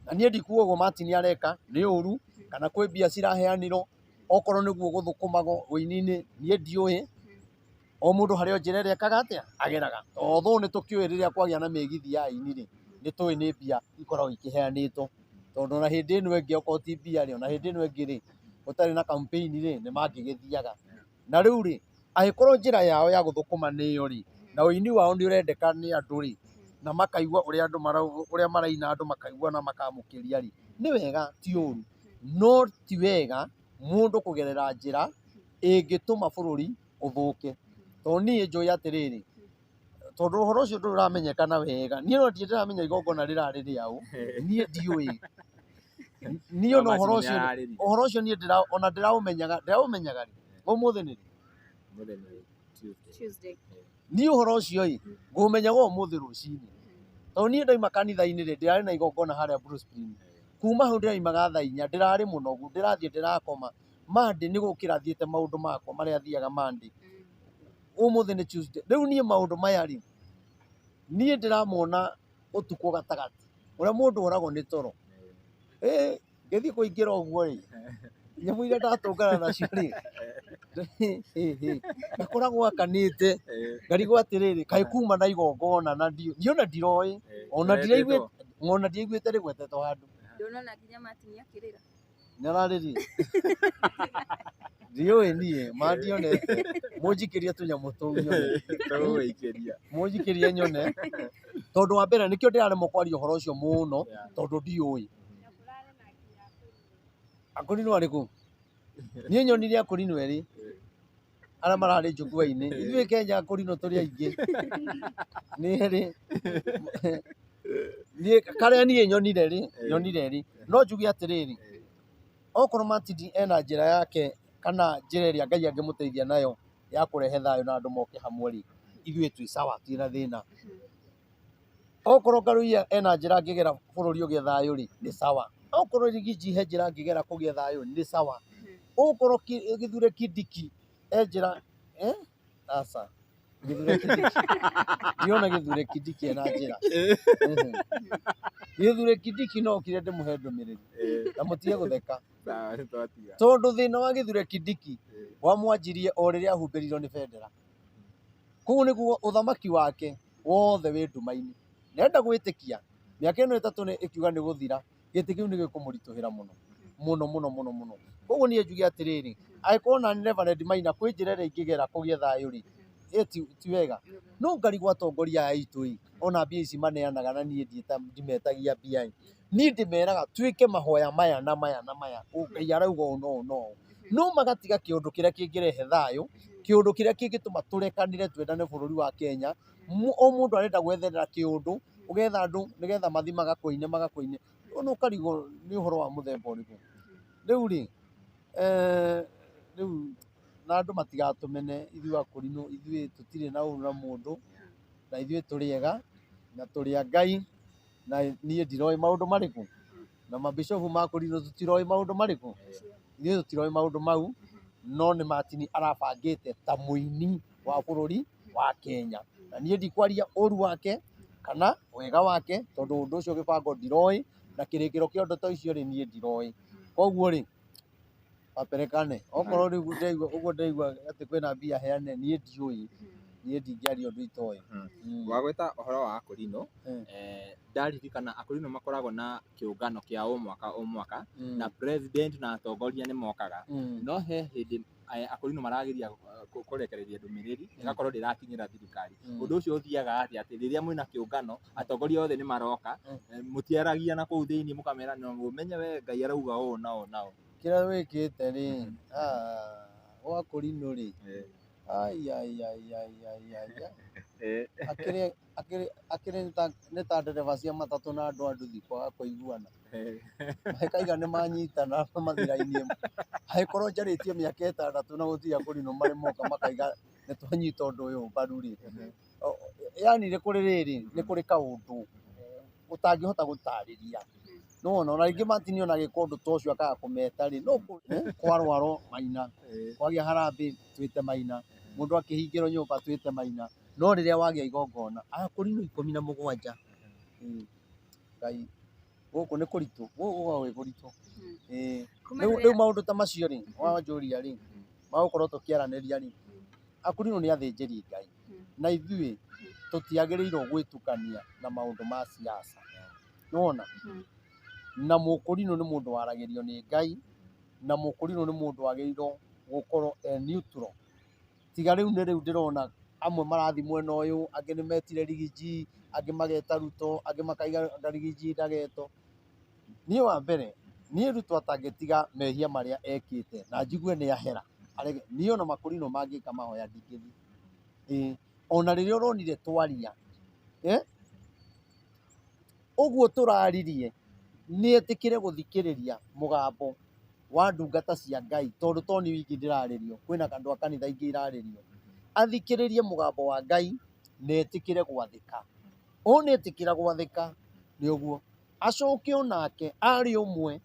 na niĩ ndikuga ũguo Martin areka nĩ ũru kana kwĩ mbia ciraheanirwo okorwo nĩguo gũthũkũmagwo ũini-inĩ niĩ ndiũĩ. O mũndũ harĩa njĩra ĩrĩa ekaga atĩa ageraga. Although nĩ tũkĩũĩ rĩrĩa kwagĩa na mĩgithi ya aini rĩ nĩ tũĩ nĩ mbia ikoragwo ikĩheanĩtwo, tondũ na hĩndĩ ĩno ĩngĩ okorwo ti mbia rĩ, ona hĩndĩ ĩno ĩngĩ rĩ gũtarĩ na campaign rĩ nĩ mangĩgĩthiaga. Na rĩu rĩ angĩkorwo njĩra yao ya gũthũkũma nĩyo rĩ na ũini wao nĩ ũrendeka nĩ andũ rĩ na makaigua ũrĩa maraina andũ makaigua na makamũkĩria rĩ, nĩ wega ti ũru. No ti wega mũndũ kũgerera njĩra ĩngĩtũma bũrũri ũthũke. Tondũ niĩ njũĩ atĩrĩrĩ, tondũ ũhoro ũcio ndũramenyekana wega, niĩ no ndĩramenya igongona rĩrarĩ rĩaũ, niĩ ndiũĩ. Niĩ ona ũhoro ũcio niĩ ona ndĩraũmenyaga rĩ ũmũthĩ nĩ Tuesday. Niĩ ũhoro ũcio ĩ ngũmenyaga ũmũthĩ rũcinĩ, tondũ niĩ ndaima kanitha-inĩ rĩ ndĩrarĩ na igongona harĩa Blue Spring. Kuma hau ndĩraimaga thaa 4 ndĩrarĩ mũnogu ndĩrathiĩ ndĩrakoma. Monday nĩ gũkĩra thiĩte maũndũ makwa marĩa thiaga Monday. Ũmũthĩ nĩ Tuesday. Rĩu niĩ maũndũ maya rĩ niĩ ndĩramona ũtukũ gatagatĩ ũrĩa mũndũ oragwo nĩ toro. Ngĩthiĩ kũingĩra ũguo rĩ nyamũ iria ndatũngana nacio rĩ gakoragwo gakanĩte ngarigwo atĩrĩrĩ kaĩ kuma na igongona na niĩ ona ndiroĩ ona ndiraiguĩte rĩgwetetwo handũ. Ndũnona nginya Martin akĩrĩra. Nĩararĩrire. Ndiũĩ niĩ mandionete mũnjikĩrie tũnyamũ tũu nyone. Mũnjikĩrie nyone tondũ wa mbere nĩkĩo ndĩraremwo kwaria ũhoro ũcio mũno tondũ ndiũĩ. Akũrinũ arĩkũ? Niĩ nyonire akũrinũ erĩ arĩa mararĩ njukua-inĩ. Ithuĩ Kenya akũrinũ tũrĩ aingĩ. Nĩ erĩ. Karĩa niĩ nyonire rĩ no njuge atĩrĩrĩ, okorwo Martin ena njĩra yake kana njĩra ĩrĩa Ngai angĩmũteithia nayo ya kũrehe thayũ na andũ moke hamwe rĩ ithuĩ twĩ sawa twĩna thĩna. Okorwo Ngaruiya ena njĩra angĩgera bũrũri ũgĩe thayũ rĩ nĩ sawa. Okorwo Rigiji he njĩra angĩgera kũgĩa thayũ nĩ sawa. Okorwo Githure Kindiki njĩra aca ndiona Githure Kindiki ena njĩra. Githure Kindiki no kire ndĩmũhe ndũmĩrĩri na mũtige gũtheka. Tondũ thĩna wa Githure Kindiki wamwanjirie o rĩrĩa ahumbĩrirwo nĩ bendera. Koguo nĩguo ũthamaki wake wothe wĩ nduma-inĩ. Nĩarenda gwĩtĩkia mĩaka ĩno 3 ĩkiuga nĩ gũthira gĩtĩ kĩu nĩ gĩkũmũritũhĩra mũno. Koguo niĩ njuge atĩrĩrĩ, angĩkorwo na Reverend Maina kwĩ njĩra ĩrĩa ingĩgera kũgĩe thayũ rĩ ti wega. No ngarigwo atongoria aitũ ĩ ona mbia ici maneanaga na niĩ ndimetagia mbia. Niĩ ndĩmeraga twĩke mahoya maya na maya Ngai arauga ũũ no magatiga kĩũndũ kĩrĩa kĩngĩrehe thayũ, kĩũndũ kĩrĩa kĩngĩtũma tũrekanĩre twendane bũrũri wa Kenya. O mũndũ arenda gwetherera kĩũndũ ũgetha andũ nĩgetha mathi magakũine. Ona ũkarigwo nĩ ũhoro wa mũthemba ũrĩkũ. Rĩu rĩ na andũ matigatũmene ithuĩ akũrinũ ithuĩ tũtirĩ na ũru na mũndũ na ithuĩ tũrĩ ega na tũrĩ a Ngai na niĩ ndiroĩ maũndũ marĩkũ na mabishopu ma akũrinũ tũtiroĩ maũndũ marĩkũ. Ithuĩ tũtiroĩ maũndũ mau no nĩ Martin arabangĩte ta mũini wa bũrũri wa Kenya. Na niĩ ndikwaria ũru wake kana wega wake tondũ ũndũ ũcio gĩbango ndiroĩ na kĩrĩkĩro kĩa ũndũ ta icio rĩ niĩ ndiroĩ. Koguo rĩ maperekane okorwo rĩu ũguo ndaigua atĩ kwĩna mbia heane niĩ ndiũĩ, niĩ ndingĩaria ũndũ itoĩ. Wagwĩta ũhoro wa akũrinũ ndaririkana akũrinũ makoragwo na kĩũngano kĩa o mwaka na president na atongoria nĩ mokaga. No he hĩndĩ akũrinũ marageria kũrekereria ndũmĩrĩri ĩgakorwo ndĩrakinyĩra thirikari. Ũndũ ũcio ũthiaga atĩ rĩrĩa mwĩna kĩũngano atongoria othe nĩ maroka mũtiaragia na kũu thĩinĩ mũkamera no ũmenye we Ngai arauga ũũ na ũũ na ũũ. Kĩrĩa wĩkĩte rĩ gwakũrinũ rĩ akĩrĩ nĩ ta ndereba cia matatũ na andũ a nduthi kwaga kũiguana. Makaiga nĩ manyitana mathira-inĩ angĩkorwo njarĩtie mĩaka 6 na gũtirĩ akũrinũ marĩ moka makaiga nĩ twanyita ũndũ ũyũ mbaru rĩ. Yani nĩ kũrĩ rĩrĩ nĩ kũrĩ kaũndũ ũtangĩhota gũtarĩria. Nĩwona ona rĩngĩ Martin ona agĩka ũndũ ta ũcio akaga kũmeta rĩ no kwarwaro Maina, kwagĩa harambĩ twĩte Maina, mũndũ akĩhingĩrwo nyũmba twĩte Maina, no rĩrĩa wagĩa igongona akũrinũ 17. Ngai gũkũ nĩ kũritũ gũkũ gwĩ kũritũ. Rĩu maũndũ ta macio rĩ wanjũria rĩ magũkorwo tũkĩaranĩria rĩ akũrinũ nĩ athĩnjĩri Ngai na ithuĩ tũtiagĩrĩirwo gwĩtukania na maũndũ ma siasa. Nĩwona na mũkũrinũ nĩ mũndũ waragĩrio nĩ Ngai na mũkũrinũ nĩ mũndũ wagĩrĩirwo gũkorwo neutral. Tiga rĩu ndĩrona amwe marathi mwena ũyũ angĩ nĩ metire Rigiji angĩ mageta Ruto angĩ makaiga Rigiji ndagetwo. Niĩ wa mbere niĩ Ruto atangĩtiga mehia marĩa ekĩte na njigue nĩ ahera niĩ ona makũrinũ mangĩka mahoya ndingĩthiĩ. Ona rĩrĩa ũronire twaria ũguo tũraririe nĩ etĩkĩre gũthikĩrĩria mũgambo wa ndungata cia Ngai tondũ to niĩ wiki ndĩrarĩrio kwĩna andũ a kanitha ingĩ irarĩrio. Athikĩrĩrie mũgambo wa Ngai na etĩkĩre gwathĩka. Nĩetĩkĩra gwathĩka nĩ ũguo acoke onake arĩ ũmwe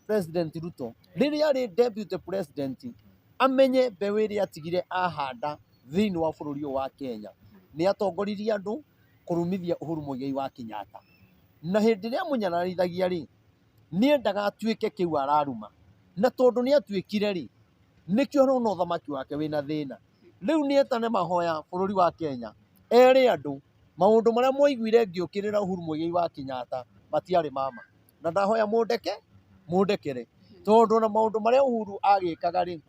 President Ruto rĩrĩa arĩ deputy president amenye mbeũ ĩrĩa atigire ahanda thĩinĩ wa bũrũri ũyũ wa Kenya. Nĩ atongoririe andũ kũrumithia Uhuru Muigai wa Kenyatta na hĩndĩ ĩrĩa mũnyanarithagia rĩ nĩendaga atuĩke kĩu araruma na tondũ nĩ atuĩkire rĩ nĩkĩo arona ũthamaki wake wĩna thĩna. Rĩu nĩetane mahoya bũrũri wa Kenya ere andũ maũndũ marĩa mwaiguire ngĩũkĩrĩra Uhuru Muigai wa Kenyatta matiarĩ mama na ndahoya mũndekere tondũ na maũndũ marĩa Uhuru agĩkaga rĩ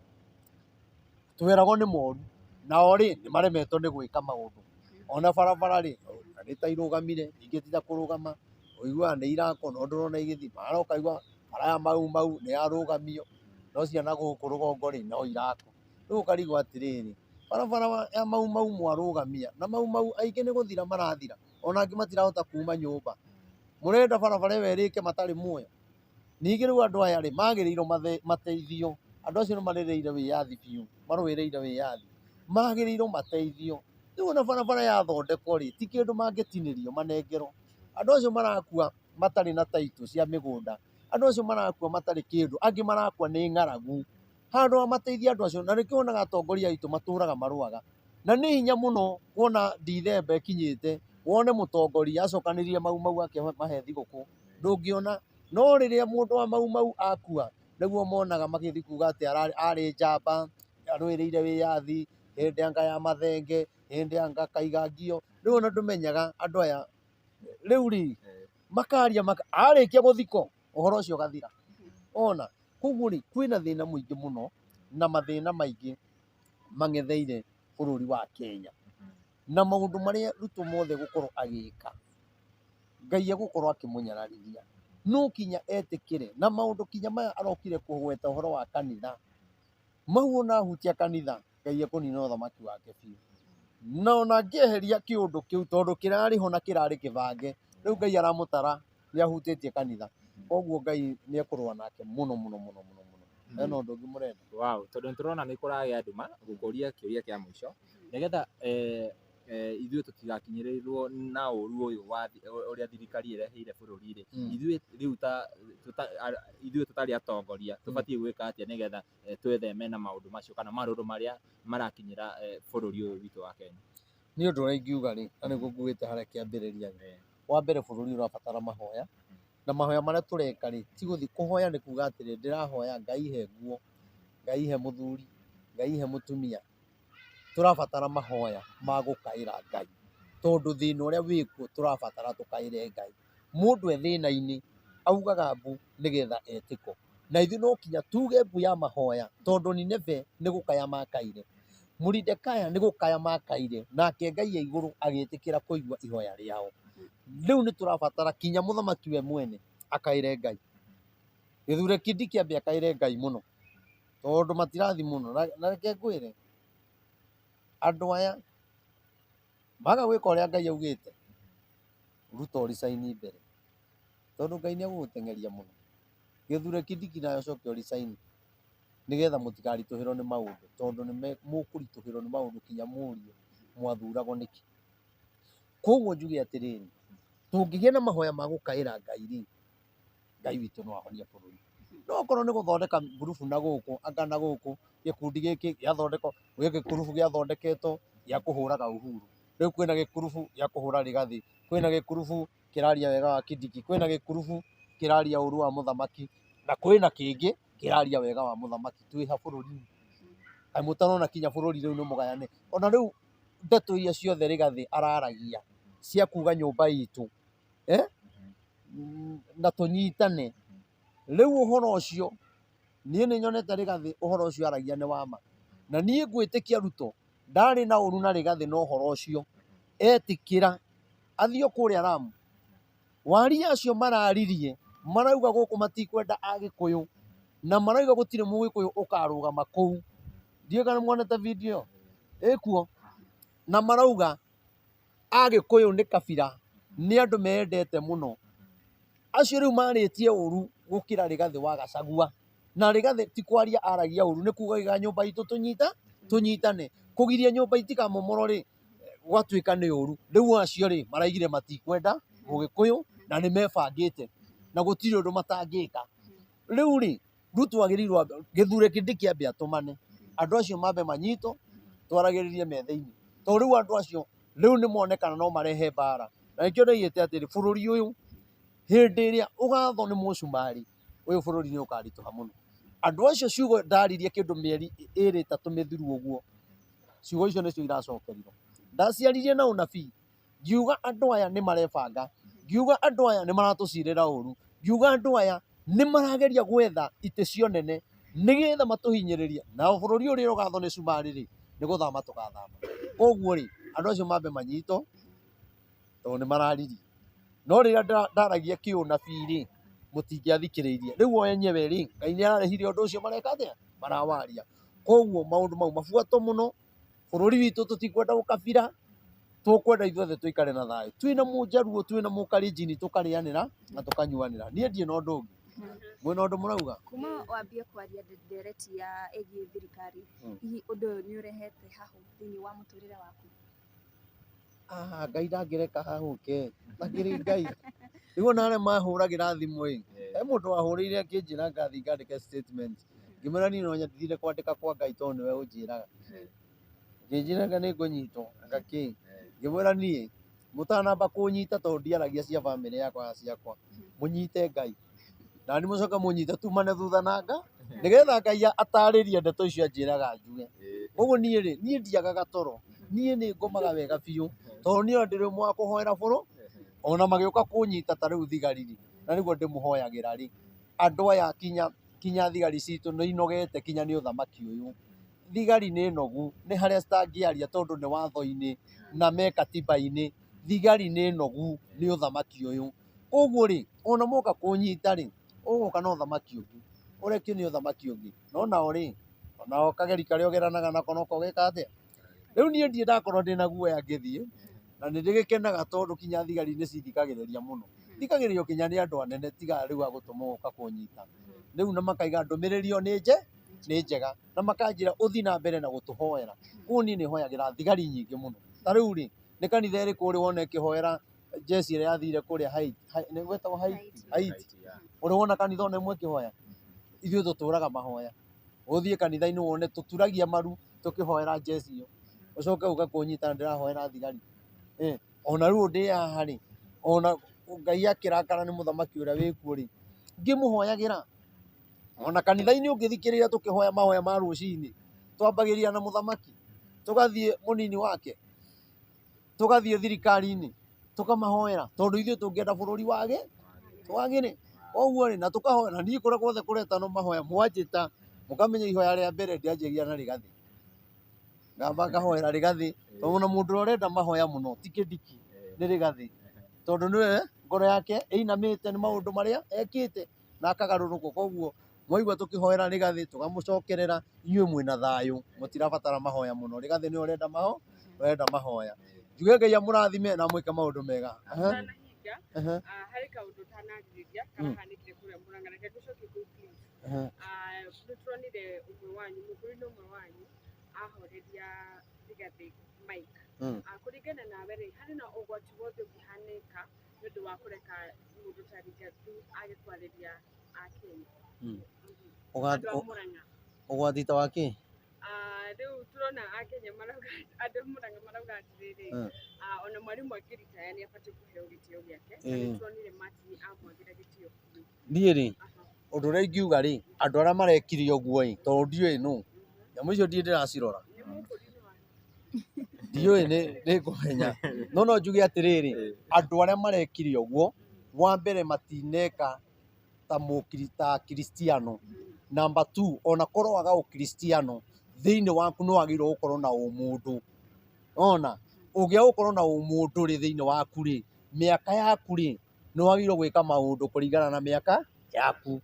tweragwo nĩ moru nao rĩ nĩ maremetwo nĩ gwĩka maũndũ. Ona barabara rĩ nĩ ta irũgamire ningĩ ti ta kũrũgama ũiguaga nĩ irakwo no ndũrona igĩthiĩ mara ũkaigua baraya mau nĩ yarũgamio no ciana gũkũ rũgongo rĩ no irakwo. Rĩu ũkarigwo atĩrĩrĩ barabara ya mau mwarũgamia na mau aingĩ nĩ gũthira marathira ona angĩ matirahota kuma nyũmba mũrenda barabara ĩyo ĩrĩke matarĩ muoyo. Ningĩ rĩu andũ aya rĩ magĩrĩirwo mateithio. Andũ acio nĩ marĩrĩire wĩyathi biũ marũĩrĩire wĩyathi magĩrĩirwo mateithio. Rĩu ona barabara yathondekwo rĩ ti kĩndũ mangĩtinĩrio manengerwo. Andũ acio marakua matarĩ na taitũ cia mĩgũnda, andũ acio marakua matarĩ kĩndũ, angĩ marakua nĩ ng'aragu. Handũ ha mateithie andũ acio na nĩkĩo wonaga atongoria aitũ matũraga marũaga na nĩ hinya mũno kuona Ndithemba ĩkinyĩte wone mũtongoria acokanĩrĩrie mau akĩmahe thigũkũ ndũngĩona. No rĩrĩa mũndũ wa mau akua nĩguo monaga magĩthiĩ kuga atĩ arĩ njamba arũĩrĩire wĩyathi hĩndĩ anga ya Mathenge hĩndĩ anga Kaigangio. Rĩu ona ndũmenyaga andũ aya rĩu rĩ makaria arĩkia gũthikwo ũhoro ũcio ũgathira. Ona koguo rĩ kwĩna thĩna mũingĩ mũno na mathĩna maingĩ mang'etheire bũrũri wa Kenya na maũndũ marĩa Ruto mothe gũkorwo agĩka Ngai egũkorwo akĩmũnyararithia. No kinya etĩkĩre na maũndũ kinya maya arokire kũgweta ũhoro wa kanitha mau ona ahutia kanitha Ngai ekũnina ũthamaki wake biũ. Na ona angĩeheria kĩũndũ kĩu tondũ kĩrarĩ ho na kĩrarĩ kĩbange rĩu Ngai aramũtara nĩ ahutĩtie kanitha. Koguo Ngai nĩ ekũrũa nake mũno mũno mũno mũno mũno. Hena ũndũ ũngĩ mũrenda? Wow, tondũ nĩtũrona nĩ kũragĩa nduma gũkũria kĩũria kĩa mũico nĩgetha ithuĩ tũtigakinyĩrĩrwo na ũru ũyũ wa ũrĩa thirikari ĩreheire bũrũri-rĩ. Ithuĩ rĩu ithuĩ tũtarĩ atongoria tũbatiĩ gwĩka atĩa nĩgetha twĩtheme na maũndũ macio kana marũrũ marĩa marakinyĩra bũrũri ũyũ witũ wa Kenya? Niĩ ũndũ ũrĩa ingiuga rĩ na nĩguo nguĩte harĩa kĩambĩrĩria wa mbere bũrũri ũrabatara mahoya na mahoya marĩa tũreka rĩ ti gũthiĩ kũhoya nĩ kuga atĩrĩ ndĩrahoya Ngai he nguo, Ngai he mũthuri, Ngai he mũtumia. Tũrabatara mahoya ma gũkaĩra Ngai tondũ thĩna ũrĩa wĩkuo tũrabatara tũkaĩre Ngai. Mũndũ e thĩna-inĩ augaga mbu nĩgetha etĩko na ithuĩ no kinya tuge mbu ya mahoya tondũ Nineve nĩ gũkaya makaire, Moridekaya nĩ gũkaya makaire, nake Ngai ya igũrũ agĩtĩkĩra kũigua ihoya rĩao. Rĩu nĩ tũrabatara kinya mũthamaki we mwene akaire Ngai, Gĩthure Kindiki kĩambe akaire Ngai mũno tondũ matirathi mũno, na reke ngwĩre andũ aya maga gwĩka ũrĩa Ngai augĩte, ruta ũricaini mbere tondũ Ngai nĩ egũgũteng'eria mũno. Gĩthure Kindiki nawe ũcoke ũricaini nĩgetha mũtikaritũhĩrwo nĩ maũndũ tondũ nĩ mũkũritũhĩrwo nĩ maũndũ kinya mũũrie mwathuragwo nĩkĩ. Koguo njuge atĩrĩrĩ, tũngĩgĩa na mahoya ma gũkaĩra Ngai-rĩ, Ngai witũ no ahonie bũrũri. No okorwo nĩ gũthondeka ngurubu na gũkũ anga na gũkũ, gĩkundi gĩkĩ gĩathondekwo, gwĩ gĩkurubu gĩathondeketwo gĩa kũhũraga Uhuru, rĩu kwĩna gĩkurubu gĩa kũhũra Rigathi, kwĩna gĩkurubu kĩraria wega wa Kindiki, kwĩna gĩkurubu kĩraria ũru wa mũthamaki, na kwĩna kĩngĩ kĩraria wega wa mũthamaki. Twĩha bũrũri-inĩ, kaĩ mũtarona kinya bũrũri rĩu nĩ mũgayane? Ona rĩu ndeto iria ciothe Rigathi araragia cia kuga nyũmba itũ na tũnyitane, rĩu ũhoro ũcio niĩ nĩ nyonete Rigathi ũhoro ũcio aragia nĩ wama, na niĩ ngwĩtĩkia Ruto ndarĩ na ũru na Rigathi na ũhoro ũcio, etĩkĩra athiĩ kũrĩa Lamu. Waria acio mararirie marauga gũkũ matikwenda Agĩkũyũ na marauga gũtirĩ Mũgĩkũyũ ũkarũgama kũu. Ndiũĩ kana nĩmuonete video ĩyo ĩkuo, na marauga Agĩkũyũ nĩ kabira, nĩ andũ meendete mũno. Acio rĩu marĩtie ũru gũkĩra Rigathi wa Gachagua, na Rigathi ti kwaria aragia ũru, nĩ kuugaga nyũmba itũ tũnyitane, kũgiria nyũmba itikamomorwo-rĩ gwatuĩka nĩ ũru. Rĩu acio-rĩ maraigire matikwenda Mũgĩkũyũ na nĩ mebangĩte na gũtirĩ ũndũ matangĩka. Rĩu-rĩ Ruto agĩrĩirwo Gĩthure Kindiki ambe atũmane, andũ acio mambe manyitwo twaragĩrĩrie metha-inĩ, tondũ rĩu andũ acio rĩu nĩ monekana no marehe mbara. Na nĩkĩo ndoigĩte atĩrĩ, bũrũri ũyũ hĩndĩ ĩrĩa ũgathwo nĩ mũcumarĩ, ũyũ bũrũri nĩ ũkaritũha mũno. Andũ acio ciugo ndaririe kĩndũ mĩeri ĩrĩ ĩtatũ mĩthiru ũguo, ciugo icio nĩcio iracokerirwo. Ndaciaririe na ũnabii, ngiuga andũ aya nĩ marebanga, ngiuga andũ aya nĩ maratũcirĩra ũru, ngiuga andũ aya nĩ marageria gwetha itĩ cio nene nĩgetha matũhinyĩrĩrie, nao bũrũri ũrĩa ũgathwo nĩ cumarĩ-rĩ nĩ gũthama tũgathama. Koguo-rĩ andũ acio mambe manyitwo tondũ nĩ mararirie, no rĩrĩa ndaragia kĩũnabii-rĩ mũtingĩathikĩrĩirie. Rĩu o enyewe-rĩ Ngai nĩ ararehire ũndũ ũcio mareka atĩa, marawaria. Koguo maũndũ mau mabuatwo mũno, bũrũri witũ tũtikwenda ũkabira, tũkwenda ithuothe tũikare na thayũ. Twĩna Mũjaluo, twĩna Mũkalenjin tũkarĩanĩra na tũkanyuanĩra. Niĩ ndirĩ na ũndũ ũngĩ. Mwĩna ũndũ mũrauga? Kuma wambie kwaria ndereti ya ĩgiĩ thirikari, hihi ũndũ ũyũ nĩ ũrehete hahũ thĩinĩ wa mũtũrĩre waku? Ngai ndangĩreka hahũke, takĩrĩ Ngai. Rĩu ona arĩa mahũragĩra thimũ-ĩ, he mũndũ wahũrĩire akĩnjĩra ngathiĩ ngandĩke statement, ngĩmwĩra niĩ no nyendithire kwandĩka kwa Ngai tondũ nĩwe ũnjĩraga. Akĩnjĩra anga nĩ ngũnyitwo, anga kĩ? Ngĩmwĩra niĩ mũtanamba kũnyita tondũ ndiaragia cia bamĩrĩ yakwa na ciakwa, mũnyite Ngai, na nĩ mũcoke mũnyite tumane thutha na Ngai, nĩgetha Ngai atarĩrie ndeto icio anjĩraga njuge. Ũguo niĩ-rĩ, niĩ ndiagaga toro, niĩ nĩ ngomaga wega biũ tondũ niĩ ona ndĩrĩ ũmwe wa kũhoera bũrũri, ona magĩũka kũnyita ta rĩu thigari-rĩ, na nĩguo ndĩmũhoyagĩra-rĩ, andũ aya kinya thigari citũ nĩ inogete kinya nĩ ũthamaki ũyũ. Thigari nĩ nogu, nĩ harĩa citangĩaria tondũ nĩ watho-inĩ na me katiba-inĩ. Thigari nĩ nogu nĩ ũthamaki ũyũ. Koguo-rĩ, ona moka kũnyita-rĩ, ũgũka na ũthamaki ũngĩ, ũrekio nĩ ũthamaki ũngĩ. No nao-rĩ, onao kageri karĩa ũgeranaga nako noko geka atĩa. Rĩu niĩ ndirĩ ndakorwo ndĩna guoya ngĩthiĩ, na nĩ ndĩgĩkenaga tondũ kinya thigari nĩ cithikagĩrĩria mũno. Thikagĩrĩrio kinya nĩ andũ anene tiga rĩu agũtũmwo gũka kũnyita. Rĩu na makaiga ndũmĩrĩri ĩyo nĩ njega, na makanjĩra ũthiĩ na mbere na gũtũhoera. Koguo niĩ nĩ hoyagĩra thigari nyingĩ mũno. Ta rĩu-rĩ, nĩ kanitha ĩrĩkũ ũrĩ wona ĩkĩhoera njeci ĩrĩa yathire kũrĩa nĩ gwĩtagwo Haiti? Ũrĩ wona kanitha ona ĩmwe ĩkĩhoya? Ithuĩ tũtũraga mahoya. Ũthiĩ kanitha-inĩ wone tũturagia maru tũkĩhoera njeci ĩyo. Ũcoke ũka kũnyita ndĩrahoera thigari. Ona rĩu ndĩ haha-rĩ, ona Ngai akĩrakara nĩ mũthamaki ũrĩa wĩkuo-rĩ, ngĩmũhoyagĩra. Ona kanitha-inĩ ũngĩthikĩrĩria tũkĩhoya mahoya ma rũcinĩ, twambagĩrĩria na mũthamaki, tũgathiĩ mũnini wake, tũgathiĩ thirikari-inĩ, tũkamahoera tondũ ithuĩ tũngĩenda bũrũri wagĩrĩre. koguo ri na tukahoya na ni kure kwothe kuretano mahoya mwanjita mukamenya ihoya ria mbere ndianjagia na Rigathi ngamba ngahoera Rigathi tondu mundu urenda mahoya muno ti Kindiki ni Rigathi tondu niwe ngoro yake inamite ni maundu maria ekite na akagaruruka koguo mwaigua tukihoera Rigathi tugamucokerera inyue mwina thayu mutirabatara mahoya muno Rigathi ni urenda mahoya njuge Ngai amurathime na mwike maundu mega hari kaundu tanagiriria karahanikire kuria Murang'a reke tucoke kuu please nituronire umwe wanyu mukuri umwe wanyu ahoreria Rigathi Mike kuringana nawe ri hari na ugwati wothe ũngĩhanĩka nĩ ũndũ wa kũreka mũndũ ta Rigathi agĩtwarĩria Akenya ugwati ta wa kĩ rĩu turona Akenya marauga andũ Murang'a marauga atĩrĩrĩ ona mwarimũ akĩritaya nĩ abatiĩ kũheo gĩtĩo gĩake na nĩturonire Martin amwagĩra gĩtĩo niĩ rĩ ũndũ ũrĩa ingiuga rĩ andũ arĩa marekire ũguo ĩ tondũ ndiũĩ nũ nyamũ icio ndirĩ ndĩracirora ndiũĩ nĩ kũmenya no njuge atĩrĩrĩ andũ arĩa marekire ũguo wa mbere matineka ta Kristiano number 2 ona korwo waga ũkristiano thĩinĩ waku nĩ wagĩrĩirwo gũkorwo na ũmũndũ ona ũgĩa gũkorwo na ũmũndũ rĩ thĩinĩ waku rĩ mĩaka yaku rĩ nĩ wagĩrĩirwo gwĩka maũndũ kũringana na mĩaka yaku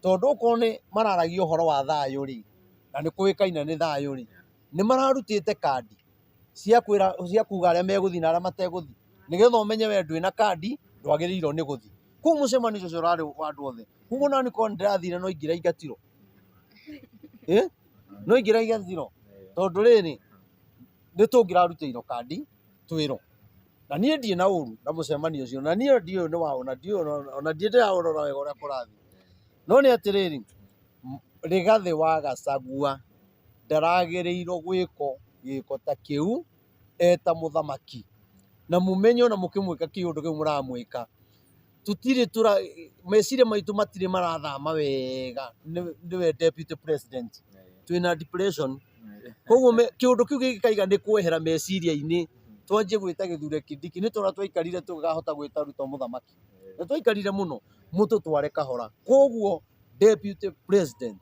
tondu okorwo nĩ mararagia ũhoro wa thayũ rĩ na nĩ kũĩkaine nĩ thayũ rĩ nĩ mararutĩte kandi cia kuga arĩa megũthiĩ na arĩa mategũthiĩ nĩgetha ũmenye we ndwĩna kandi ndwagĩrĩirwo nĩ gũthiĩ kũu mũcemanio ũcio ũrarĩ wa andũ othe koguo nani korwo nĩ ndĩrathire no ingĩra ingatirwo no ingĩra ingatirwo tondũ rĩrĩ nĩ tũngĩrarutĩirwo kandi twĩrwo na niĩ ndirĩ na ũru na mũcemanio ũcio na niĩ ndiũĩ nĩ waũ na ndiũĩ ona ndirĩ ndĩraũrora wega ũrĩa kũrathiĩ no nĩ atĩrĩrĩ Rigathi wa Gachagua ndaragĩrĩirwo gwĩkwo gĩko ta kĩu eta mũthamaki na mumenye ona mũkĩmwĩka kĩũndũ kĩu mũramwĩka tutirĩ meciria maitũ matirĩ marathama wega nĩwe deputy president twĩna depression koguo kĩũndũ kĩu gĩkaiga nĩ kwehera meciria-inĩ twanjie gwĩta Gĩthure Kindiki nĩ tũrĩa twaikarire tũkahota gwĩta Ruto mũthamaki nĩ twaikarire mũno mũtũtware kahora koguo deputy president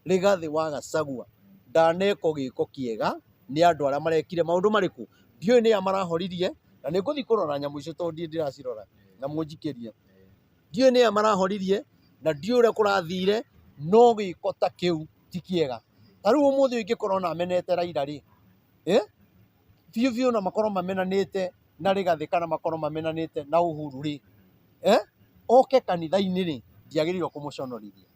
Rigathi wa Gachagua ndanekwo gĩko kĩega nĩ andũ arĩa marekire maũndũ marĩkũ ndiũĩ nĩ marahoririe na nĩ ngũthiĩ kũrora nyamũ icio tondũ ndirĩ ndĩracirora na mũnjikĩrie ndiũĩ nĩ marahoririe na ndiũĩ ũrĩa kũrathire no gĩko ta kĩu ti kĩega ta rĩu ũmũthĩ ingĩkorwo na amenete Raila rĩ biũ na makorwo mamenanĩte na Rigathi kana makorwo mamenanĩte na Uhuru rĩ oke kanitha-inĩ rĩ ndiagĩrĩirwo kũmũconorithia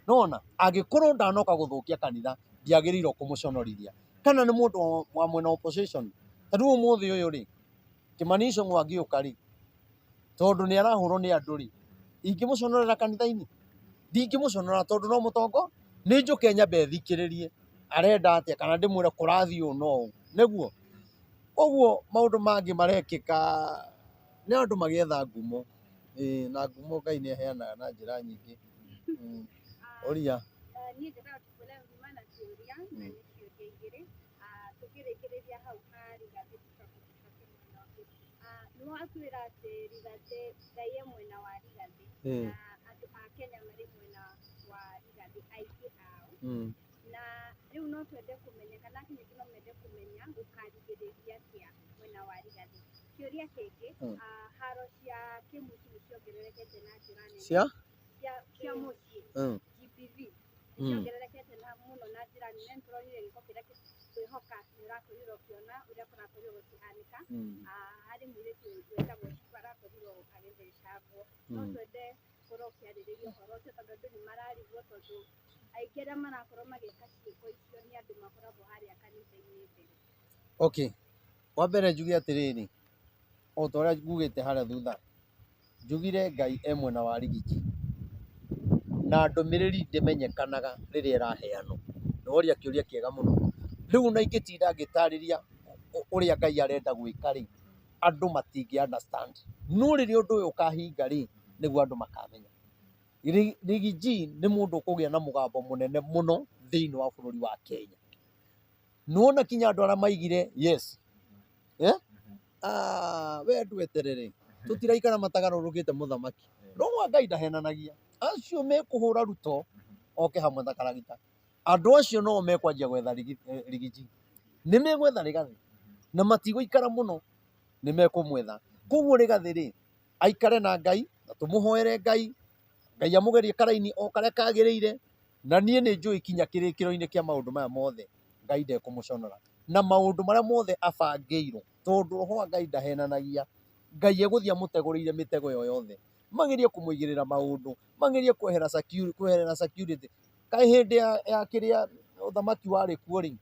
nona angĩkorwo ndanoka gũthũkia kanitha ndiagĩrĩirwo kũmũconorithia kana nĩ mũndũ wa mwena opposition ta rĩu ũmũthĩ ũyũ rĩ Kimani Ichung'wa angĩũka rĩ tondũ nĩ arahũrwo nĩ andũ rĩ ingĩmũconorera kanitha-inĩ ndingĩmũconora tondũ no mũtongo nĩ njũke nyambe thikĩrĩrie arenda atĩa kana ndĩmwĩre kũrathiĩ ũũ no ũũ nĩguo koguo maũndũ mangĩ marekĩka nĩ andũ magĩetha ngumo na ngumo Ngai nĩ aheanaga na njĩra nyingĩ ũria niĩ njĩkaga tũkwĩra na ciũria na nĩ ciũria igĩrĩ tũkĩrĩkĩrĩria hau ha Rigathi nĩ watwĩra atĩ Rigathi Ngai e mwena wa Rigathi na andũ a Kenya marĩ mwena wa Rigathi aingĩ ao na rĩu no twende kũmenya kana Akenya no mende kũmenya gũkarigĩrĩria atĩa mwena wa Rigathi kĩũria kĩngĩ haro cia kĩmũciĩ nĩ ciongererekete na njĩra nene cia mũciĩ GBV nĩ ciongererekete mũno na njĩra nene nĩ tũronire gĩko kĩrĩa kwĩhoka nĩ ũrakorirwo ũkĩona ũrĩa kũrakorirwo gũkĩhanĩka harĩ mũirĩtu wetagwo Shifũ arakorirwo agĩthecangwo no twende korwo ũkĩarĩrĩria ũhoro ũcio tondũ andũ nĩ mararigwo tondũ aingĩ arĩa marakorwo magĩka ciĩko icio nĩ andũ makoragwo harĩa kanitha-inĩ mbere. Okay, wa mbere njuge atĩrĩrĩ o ta ũrĩa ngugĩte harĩa thutha njugire Ngai e mwena wa Rigiji na ndũmĩrĩri ndĩmenyekanaga rĩrĩa ĩraheanwo nĩ woria kĩũria kĩega mũno rĩu na ingĩtinda ngĩtarĩria ũrĩa Ngai arenda gwĩka rĩ andũ matingĩ understand no rĩrĩa ũndũ ũyũ ũkahinga rĩ nĩguo andũ makamenya Rigiji nĩ mũndũ ũkũgĩa na mũgambo mũnene mũno thĩinĩ wa bũrũri wa Kenya nĩwona kinya andũ arĩa maigire yes we ndweterere tũtiraikara matagarũrũkĩte mũthamaki roho Ngai ndahenanagia acio mekuhũra ruto oke hamwe na karagita andũ acio no mekwanjia gwetha rigiji nĩ megwetha Rigathĩ na matigũikara mũno nĩ mekũmwetha koguo Rigathĩ rĩ aikare na Ngai na tũmũhoere Ngai amũgerie karaini o karĩa kagĩrĩire na niĩ nĩ njũĩ kinya kĩrĩkĩro-inĩ kĩa maũndũ maya mothe Ngai ndekũmũconora na maũndũ marĩa mothe abangĩirwo tondũ roho wa Ngai ndahenanagia Ngai egũthiĩ amũtegũrĩire mĩtego ĩyo yothe magerie kũmũigĩrĩra maũndũ magerie kweherera security kaĩ hĩndĩ ya kĩrĩa ũthamaki warĩ kuo rĩ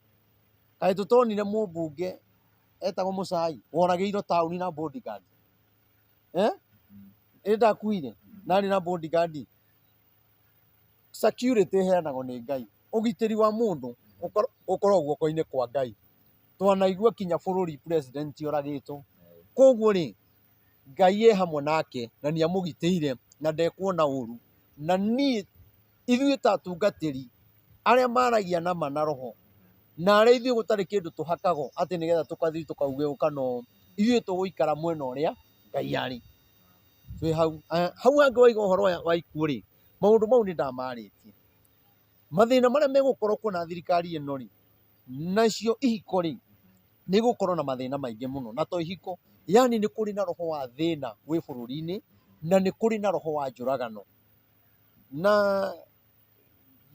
kaĩ tũtonire mũmbunge etagwo Mũchai woragĩirwo taũni na bodyguard ndakuire na arĩ na bodyguard security ĩheanagwo nĩ Ngai ũgitĩri wa mũndũ ũkoragwo guoko-inĩ kwa Ngai twanaigua kinya bũrũri president oragĩtwo koguo rĩ Ngai e hamwe nake na nĩ amũgitĩire na ndekuona ũru na niĩ ithuĩ ta atungatĩri arĩa maragia na ma na roho na arĩa ithuĩ gũtarĩ kĩndũ tũhakagwo atĩ nĩgetha tũkathiĩ tũkaugĩo kana ithuĩ tũgũikara mwena ũrĩa Ngai arĩ twĩ hau hangĩ waiga ũhoro wa ikuũ rĩ maũndũ mau nĩ ndamarĩtie mathĩna marĩa megũkorwo kuo na thirikari ĩno rĩ nacio ihiko rĩ nĩ gũkorwo na mathĩna maingĩ mũno na to ihiko yani nĩ kũrĩ na roho wa thĩna gwĩ bũrũri-inĩ na nĩ kũrĩ na roho wa njũragano na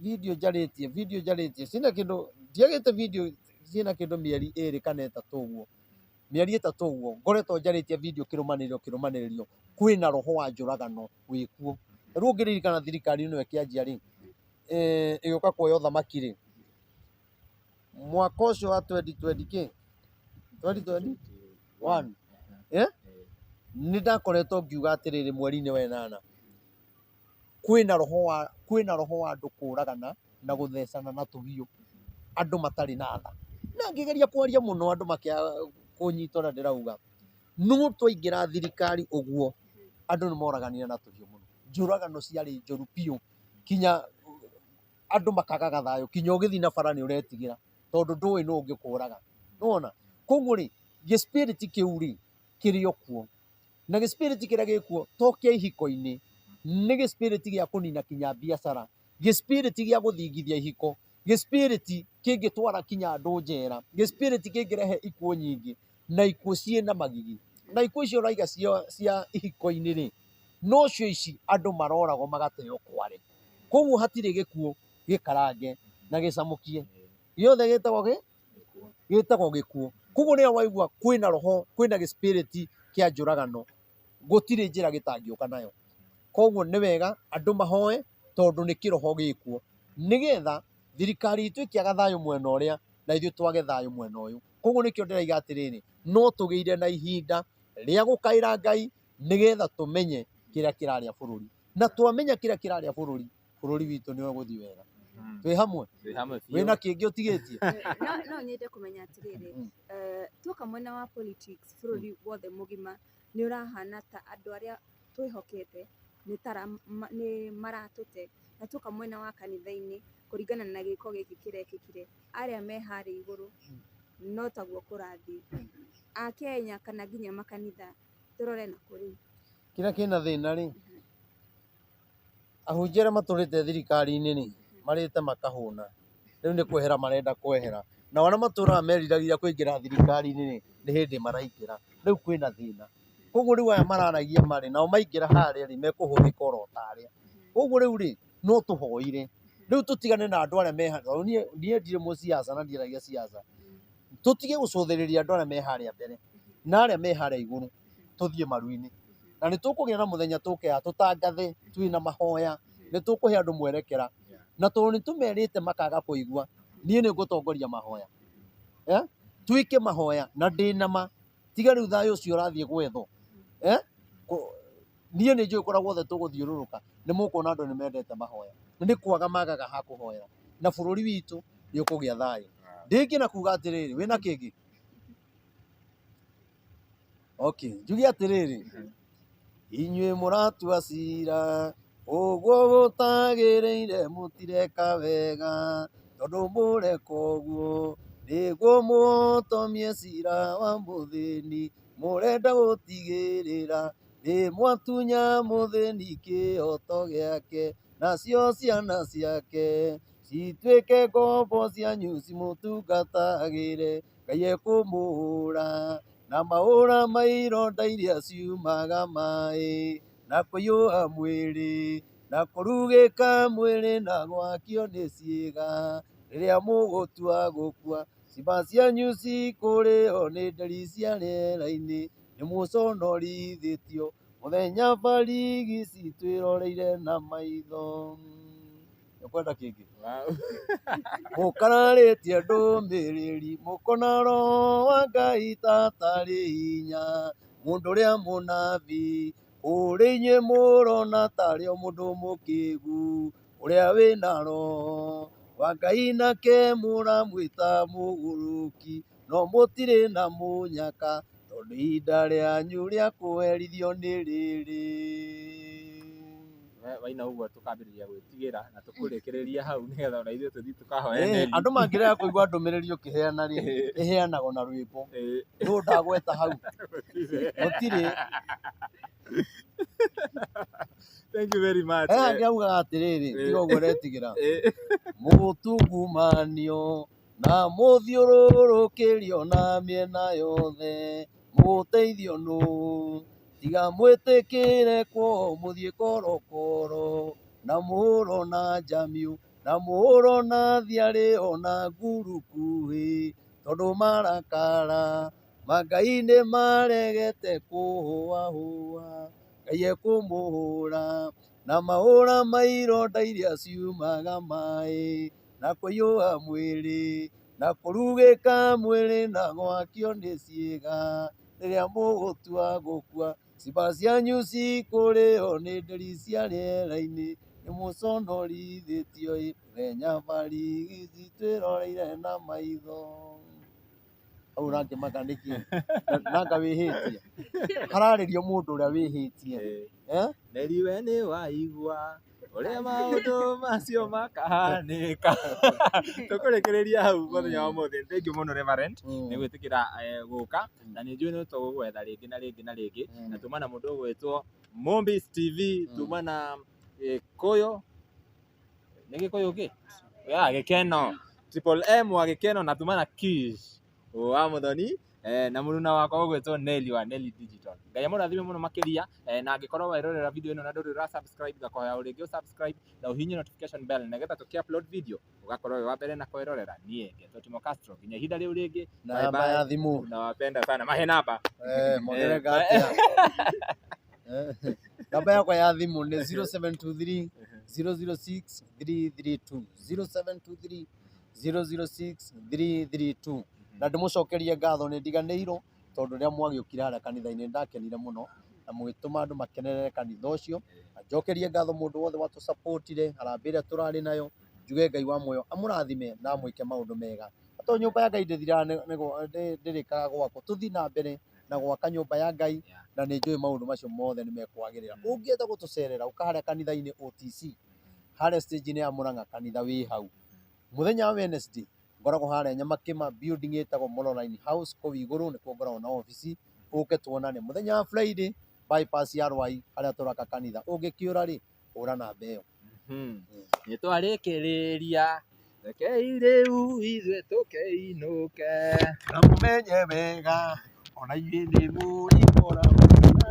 video njarĩtie sina kĩndũ ndiagĩte video ciĩna kĩndũ mĩeri 2 kana 3 ũguo mĩeri 3 ũguo ngoretwo njarĩtie video kĩrũmanĩrĩrio kwĩna roho wa njũragano wĩkuo rĩu ũngĩririkana thirikari ĩno ĩkĩanjia rĩ ĩgĩũka kuoya ũthamaki rĩ mwaka ũcio wa 2021 nĩ ndakoretwo ngiuga atĩrĩrĩ mweri-inĩ wa 8 kwĩna roho wa andũ kũragana na gũthecana na tũhiũ andũ matarĩ na tha na ngĩgeria kwaria mũno andũ makĩaga kũnyita ũrĩa ndĩrauga no twaingĩra thirikari ũguo andũ nĩ moraganire na tũhiũ mũno njũragano ciarĩ njũru biũ kinya andũ makagaga thayũ kinya ũgĩthiĩ na bara nĩ ũretigĩra tondũ ndũĩ nũ ũngĩkũraga nĩwona koguo rĩ gĩspirit kĩu rĩ kĩrĩ o kuo na gĩspirit kĩrĩa gĩkuo to kĩa ihiko-inĩ nĩ gĩspirit gĩa kũnina kinya biacara gĩspirit gĩa gũthingithia ihiko gĩspirit kĩngĩtwara kinya andũ njera gĩspirit kĩngĩrehe ikuũ nyingĩ na ikuũ ciĩna magigi na ikuũ icio ũraiga cia ihiko-inĩ rĩ no cio ici andũ maroragwo magateo kware koguo hatirĩ gĩkuũ gĩkarange na gĩcamũkie gĩothe gĩtagwo gĩkuũ koguo rĩrĩa waigua kwĩna roho kwĩna gĩspirit kĩa njũragano gũtirĩ njĩra gĩtangĩũka nayo koguo nĩ wega andũ mahoe tondũ nĩ kĩroho gĩkuo nĩgetha thirikari itũ ĩkĩaga thayũ mwena ũrĩa na ithuĩ twage thayũ mwena ũyũ koguo nĩkĩo ndĩraiga atĩrĩrĩ no tũgĩire na ihinda rĩa gũkaĩra Ngai nĩgetha tũmenye kĩrĩa kĩrarĩa bũrũri na twamenya kĩrĩa kĩrarĩa bũrũri witũ nĩ ũgũthiĩ wega twĩ hamwe wĩna kĩngĩ ũtigĩtie no nyende kũmenya atĩrĩrĩ tuoka mwena wa politics bũrũri wothe mũgima nĩ ũrahana ta andũ arĩa twĩhokete nĩ maratũte na tuoka mwena wa kanitha-inĩ kũringana na gĩko gĩkĩ kĩrekĩkire arĩa me harĩa igũrũ no taguo kũrathiĩ Akenya kana nginya makanitha tũrore na kũrĩ kĩrĩa kĩna thĩna rĩ ahunjia arĩa matũrĩte thirikari-inĩ rĩ marĩte makahũna rĩu nĩ kwehera marenda kwehera na arĩa matũraga meriragĩria kũingĩra thirikari-inĩ rĩ nĩ hĩndĩ maraingĩra rĩu kwĩna thĩna koguo rĩu aya mararagia marĩ nao maingĩra harĩa rĩ mekũhũthĩka oro tarĩa koguo rĩu rĩ no tũhoire rĩu tũtigane na andũ arĩa me harĩa niĩ ndirĩ mũciaca na ndiaragia ciaca tũtige gũcũthĩrĩria andũ arĩa me harĩa mbere na arĩa me harĩa igũrũ tũthiĩ maru-inĩ na nĩ tũkũgĩa na mũthenya tũkĩya tũtangathe twĩna mahoya nĩ tũkũhe andũ mwerekera na tondũ nĩ tũmerĩte makaga kũigua niĩ nĩ ngũtongoria mahoya twĩke mahoya na ndĩnama tiga rĩu thayũ ũcio ũrathiĩ gwethwo niĩ nĩ njũĩ kũrĩa guothe tũgũthiũrũrũka nĩ mũkuona andũ nĩ mendete mahoya nĩ kwaga magaga ha kũhoera na bũrũri witũ nĩ ũkũgĩa thayũ ndĩngĩ na kuga atĩrĩrĩ wĩna kĩngĩ njuge atĩrĩrĩ inyuĩ mũratua cira ũguo gũtagĩrĩire mũtireka wega tondũ mũreka ũguo nĩguo mũtomie cira wa mũthĩni mũrenda gũtigĩrĩra nĩ mwatunya mũthĩni kĩhoto gĩake, nacio ciana ciake cituĩke ngombo cianyu cimũtungatagĩre, Ngai ekũmũhũra na mahũra ma ironda iria ciumaga maĩ, na kũiyũha mwĩrĩ na kũrugĩka mwĩrĩ na gwakio nĩ ciĩga, rĩrĩa mũgũtua gũkua ciimba cianyu cikũrĩo nĩ nderi cia rĩera-inĩ, nĩ mũconorithĩtio mũthenya barigici twĩroreire na maitho. Ũkwenda kĩngĩ? Mũkararĩtie ndũmĩrĩri mũkona Roho wa Ngai ta tarĩ hinya, mũndũ ũrĩa mũnabii kũrĩ inyuĩ mũrona tarĩ o mũndũ mũkĩĩgu, ũrĩa wĩna Roho wa Ngai nake mũramwĩta mũgũrũki, no mũtirĩ na mũnyaka tondũ ihinda rĩanyu rĩa kũherithio nĩ rĩrĩ. Waina ũguo tũkambĩrĩria gwĩtigĩra na tũkũrĩkĩrĩria hau nĩgetha ona ithuĩ tũthiĩ tũkahoe Neli. Andũ mangĩrega kũigua ndũmĩrĩri ũkĩheana rĩ, ĩheanagwo na rwĩmbo. Nũũ ndagweta hau? Gũtirĩ. Thank you very much. Hangĩ augaga atĩrĩrĩ, tiga ũguo ũretigĩra. Mũtungumanio na mũthiũrũrũkĩrio na mĩena yothe, mũteithio nũũ? Tiga mwĩtĩkĩre kwao mũthiĩ korokoro, na mũhũrwo na njamiũ, na mũhũrwo na thiarĩ ona ngurukuĩ, tondũ marakara Ngai nĩ maregete kũhũahũa, Ngai ekũmũhũra na mahũra ma ironda iria ciumaga maĩ, na kũiyũha mwĩrĩ na kũrugĩka mwĩrĩ na gwakio nĩ ciĩga, rĩrĩa mũgũtua gũkua ciimba cianyu cikũrĩo nĩ nderi cia rĩera-inĩ, nĩ mũconorithĩtio mũthenya barigici twĩroreire na maitho. Hau ũrakĩmaka nĩkĩ? Nanga wĩhĩtie? Hararĩrio mũndũ ũrĩa wĩhĩtie. Neli we nĩ waigua ũrĩa maũndũ macio makahanĩka. Tũkũrĩkĩrĩria hau mũthenya wa ũmũthĩ. Thengiũ mũno Reverend nĩ gwĩtĩkĩra gũka, na nĩ njũĩ nĩ tũgũgwetha rĩngĩ na rĩngĩ na rĩngĩ, na tuma na mũndũ ũgwĩtwo Mombis TV, tuma na Gĩkũyũ, nĩ Gĩkũyũ kĩ? Gĩkeno, Triple M wa Gĩkeno, na tuma na Kish wa Mũthoni, na mũruna wakwa ũgwĩtwo Neli wa Neli Digital. Ngai amũrathime mũno makĩria, na angĩkorwo werorera video ĩno na ndũrĩ ũra-subscribe, ngakwĩhoya ũrĩngĩ ũ-subscribe na ũhihinye notification bell nĩgetha tũkĩ-upload video ũgakorwo wĩ wa mbere na kwĩrorera. Niĩ Ngetho Timo Castro, nginya ihinda rĩu rĩngĩ, Namba ya thimũ. Nawapenda sana. Mahe namba. Mongeranga atĩa? Namba yakwa ya thimũ nĩ 0723 006 332, 0723 006 332. Na ndĩmũcokerie ngatho nĩ ndiganĩirwo tondũ rĩrĩa mwagĩũkire harĩa kanitha-inĩ ndakenire mũno, na mũgĩtũma andũ makenerere kanitha ũcio, na njokerie ngatho mũndũ wothe watũ-support-ire harambĩ ĩrĩa tũrarĩ nayo, njuge Ngai wa muoyo amũrathime na amwĩke maũndũ mega. Tondũ nyũmba ya Ngai ndĩrĩkaga gwakwo, tũthiĩ na mbere na gwaka nyũmba ya Ngai, na nĩ njũĩ maũndũ macio mothe nĩ mekwagĩrĩra. Ũngĩenda gũtũcerera ũka harĩa kanitha-inĩ OTC, harĩa stage-inĩ ya Mũrang'a, kanitha wĩ hau. Mũthenya wa Wednesday ngoragwo harĩa Nyamakĩma building ĩtagwo Mololine House kũu igũrũ, nĩkuo ngoragwo na obici. Ũke tuonane. Mũthenya wa Friday bypass ya Rwai harĩa tũraka kanitha. Ũngĩkĩũra rĩ, hũra namba ĩyo. Nĩ twarĩkĩrĩria, rekei rĩu ithuĩ tũkĩinũke, na mũmenye wega ona inyuĩ nĩ mũrĩkoragwo na